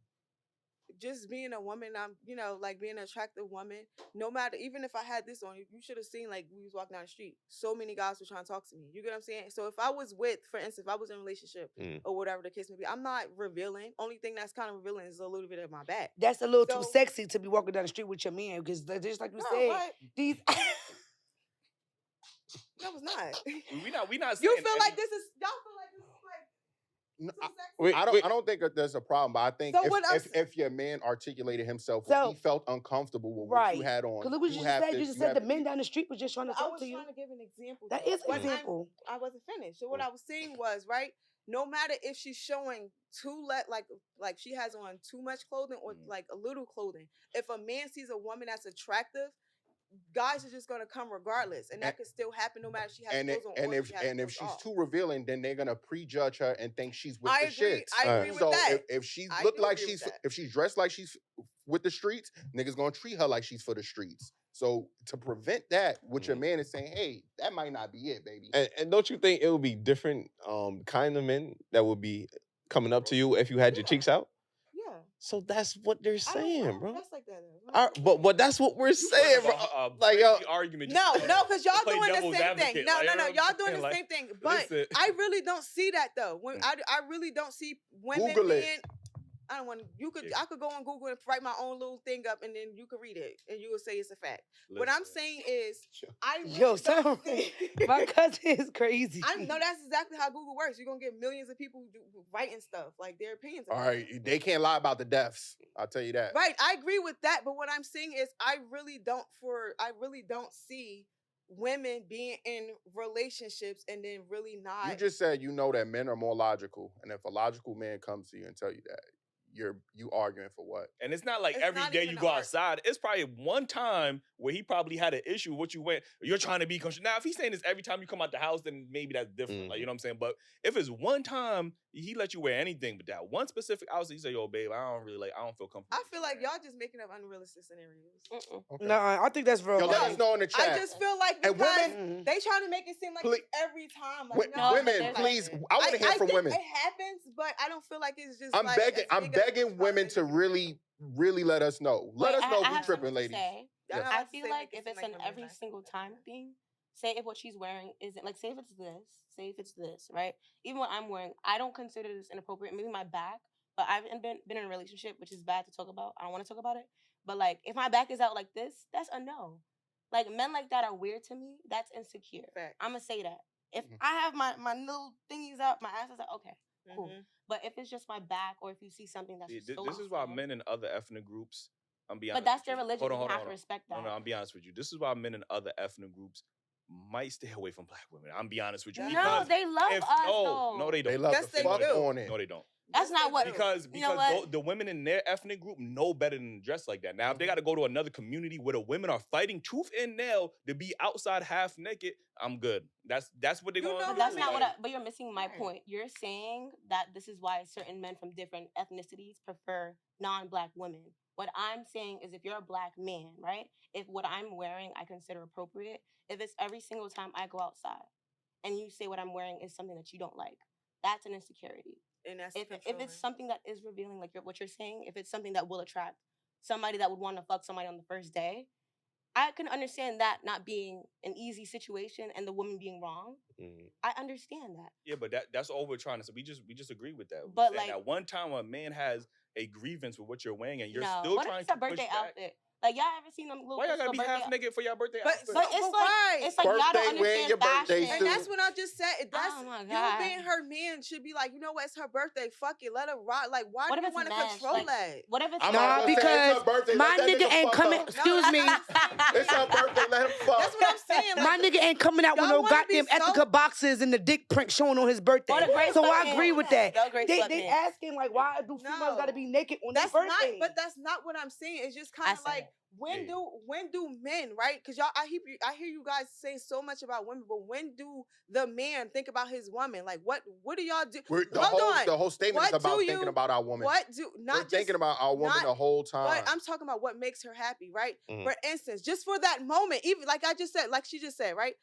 just being a woman, I'm, being an attractive woman, no matter, even if I had this on, you should have seen, we was walking down the street. So many guys were trying to talk to me. You get what I'm saying? So if I was for instance, if I was in a relationship or whatever the case may be, I'm not revealing. Only thing that's kind of revealing is a little bit of my back. That's a little too sexy to be walking down the street with your man, because just like you said, what? these... That was not. We not. You feel like this is, y'all feel like this is no, I don't think that there's a problem, but I think if your man articulated himself, he felt uncomfortable with what you had on. Because look what you just said. You just said the men down the street was just trying to talk to you. I was trying to give an example. That is an example. I wasn't finished. So what I was saying was, right, no matter if she's showing like she has on too much clothing or a little clothing, if a man sees a woman that's attractive, guys are just gonna come regardless, and that could still happen no matter if she has clothes on. And if she's too revealing, then they're gonna prejudge her and think she's with the shits. I agree with that. If she's if she's dressed like she's with the streets, niggas gonna treat her like she's for the streets. So to prevent that, what your man is saying, hey, that might not be it, baby. And don't you think it would be different kind of men that would be coming up to you if you had your cheeks out? So that's what they're saying, bro. That's like that. But that's what we're saying, bro. Argument. No, because y'all doing the same thing. No, y'all doing the same thing. But I really don't see that though. When I really don't see women being. I don't want you could I could go on Google and write my own little thing up, and then you could read it, and you will say it's a fact. Listen. What I'm saying is, I really my cousin is crazy. I know that's exactly how Google works. You're gonna get millions of people writing stuff like their opinions. All right, they can't lie about the deaths. I'll tell you that. Right, I agree with that. But what I'm saying is, I really don't see women being in relationships and then really not. You just said you know that men are more logical, and if a logical man comes to you and tell you that, you arguing for what? And it's not like every day you go outside. It's probably one time where he probably had an issue with what you went. You're trying to be now. If he's saying this every time you come out the house, then maybe that's different. Like, you know what I'm saying? But if it's one time he let you wear anything, but that one specific outfit, you say, "Yo, babe, I don't feel comfortable." I feel like y'all just making up unrealistic scenarios. Okay. No, I think that's real. Yo, let us know in the chat. I just feel like because they trying to make it seem like it's every time. Like, women, please. I want to hear from women. It happens, but I don't feel like it's just. I'm begging women to really let us know. Let us know if we're tripping, ladies. I feel like if it's an every single time thing, say if what she's wearing isn't like, say if it's this, right? Even what I'm wearing, I don't consider this inappropriate. Maybe my back, but I've been in a relationship, which is bad to talk about. I don't want to talk about it. But like, if my back is out like this, that's a no. Like, men like that are weird to me. That's insecure. I'm gonna say that. If I have my little thingies out, my ass is out, okay, cool. But if it's just my back, or if you see something that's this is why men in other ethnic groups, I'm being honest. But that's their religion. You have to respect that. No, I'm be honest with you. This is why men in other ethnic groups might stay away from black women. I'm be honest with you. No, they love us. No, they don't. They love yes, the fuck on it. No, they don't. That's not what. Because the women in their ethnic group know better than to dress like that. Now, if they got to go to another community where the women are fighting tooth and nail to be outside half naked, I'm good. That's what they're going to do. That's not what. But you're missing my point. You're saying that this is why certain men from different ethnicities prefer non-black women. What I'm saying is, if you're a black man, right? If what I'm wearing I consider appropriate, if it's every single time I go outside, and you say what I'm wearing is something that you don't like, that's an insecurity. And that's if it's something that is revealing, like what you're saying, if it's something that will attract somebody that would want to fuck somebody on the first day, I can understand that not being an easy situation and the woman being wrong. I understand that. Yeah, but that's all we're trying to say. We just agree with that. But like, at one time a man has a grievance with what you're wearing, and you're still what trying if it's to a birthday push back. outfit? Like, y'all ever seen them little? Why y'all gotta be half naked for your birthday outfit? But it's like y'all don't understand fashion. And that's what I just said. That's oh my God. You being her man should be like, you know what? It's her birthday. Fuck it, let her rock. Like, why do you want to control that? What if it's nah? Because my nigga ain't coming. Excuse me. It's her birthday. Let him fuck. That's what I'm saying. My nigga ain't coming out with no goddamn Ethica boxes and the dick print showing on his birthday. So I agree with that. They asking like, why do females got to be naked on their birthday? But that's not what I'm saying. It's just kind of like. When do men, right? Because I hear you guys say so much about women, but when do the man think about his woman? Like, what do y'all do? The whole statement is about thinking about our woman. We're thinking about our woman the whole time. But I'm talking about what makes her happy, right? For instance, just for that moment, even like I just said, like she just said, right?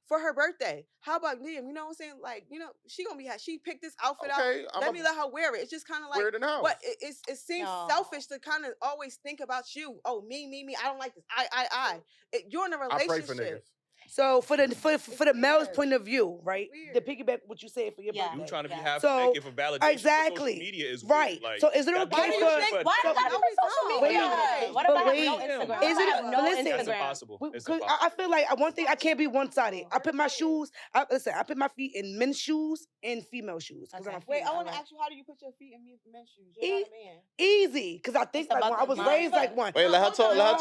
For her birthday, how about Liam? You know what I'm saying? Like, you know, she gonna be she picked this outfit out. Let her wear it. It's just kind of like wear it in the house. What it seems selfish to kind of always think about you. Oh, me. I don't like this. You're in a relationship. I pray for niggas. So for the male's point of view, right? The piggyback what you say for your birthday. You trying to be half naked for validation. Exactly. Social media is right. Weird. Like, so is it okay for? Why does that be social media? What if I have no Instagram? Is it no listen? That's impossible. I feel like one thing I can't be one sided. I put my shoes. I put my feet in men's shoes and female shoes. Wait, I want to ask you, how do you put your feet in men's shoes? You're not a man. Easy, because I think like when I was raised like one. Wait, let her talk. Let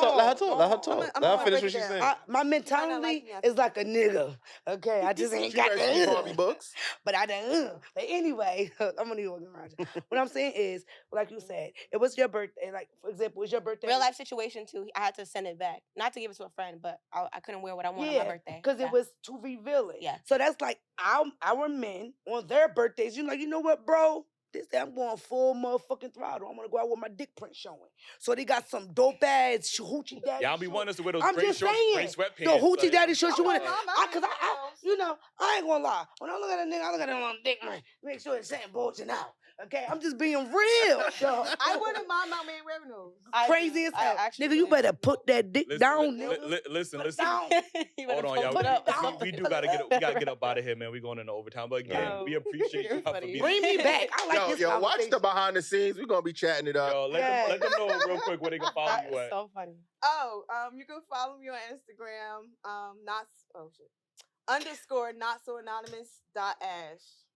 her finish what she's saying. My mentality is like a nigga. Okay, I just ain't got the books. But I done. But anyway, I'm gonna walking around. What I'm saying is, like you said, it was your birthday. Like for example, it was your birthday. Real life situation too. I had to send it back, not to give it to a friend, but I couldn't wear what I wanted on my birthday because it was too revealing. Yeah. So that's like our men on their birthdays. You're like, you know what, bro? This day I'm going full motherfucking throttle. I'm gonna go out with my dick print showing. So they got some dope ass hoochie daddy. Yeah, I'll be wanting us to wear those I'm gray just shorts, saying, gray sweatpants. the hoochie daddy shorts you want. Cause I ain't gonna lie. When I look at a nigga, I look at him on dick print. Make sure it's saying bulging out. Okay, I'm just being real. I wouldn't mind my man wearing those. Crazy as hell. Nigga, you better put that dick down, nigga. Listen. Down. Hold on, y'all. We do gotta get up out of here, man. We going into overtime. But again, we appreciate you for being Bring me back. I like this Yo, watch the behind the scenes. We're gonna be chatting it up. Yo, let them know real quick where they can follow you at. So funny. Oh, you can follow me on Instagram. _, not so anonymous .ash.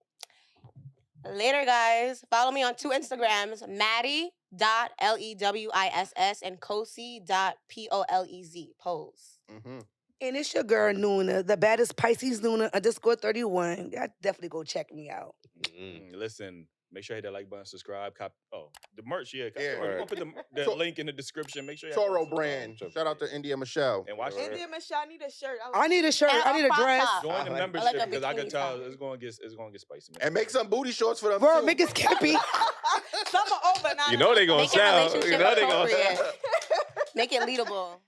Later, guys. Follow me on 2 Instagrams, Maddie.LEWISS and Kosi.POLEZ. Pose. Mm-hmm. And it's your girl, Nuna, the baddest Pisces Nuna _31. Y'all definitely go check me out. Mm-hmm. Listen, make sure you hit that like button, subscribe, the merch, yeah. We're gonna put the link in the description. Make sure you Toro brand. Shout out to India Michelle. And watch India Michelle, I need a shirt. I need a shirt. I need a dress. Join the membership because I can tell it's gonna get spicy. Man. And make some booty shorts for them. Bro, too. make it skippy. Some are over now. You know they gonna sell. You know they gonna. Make it leadable.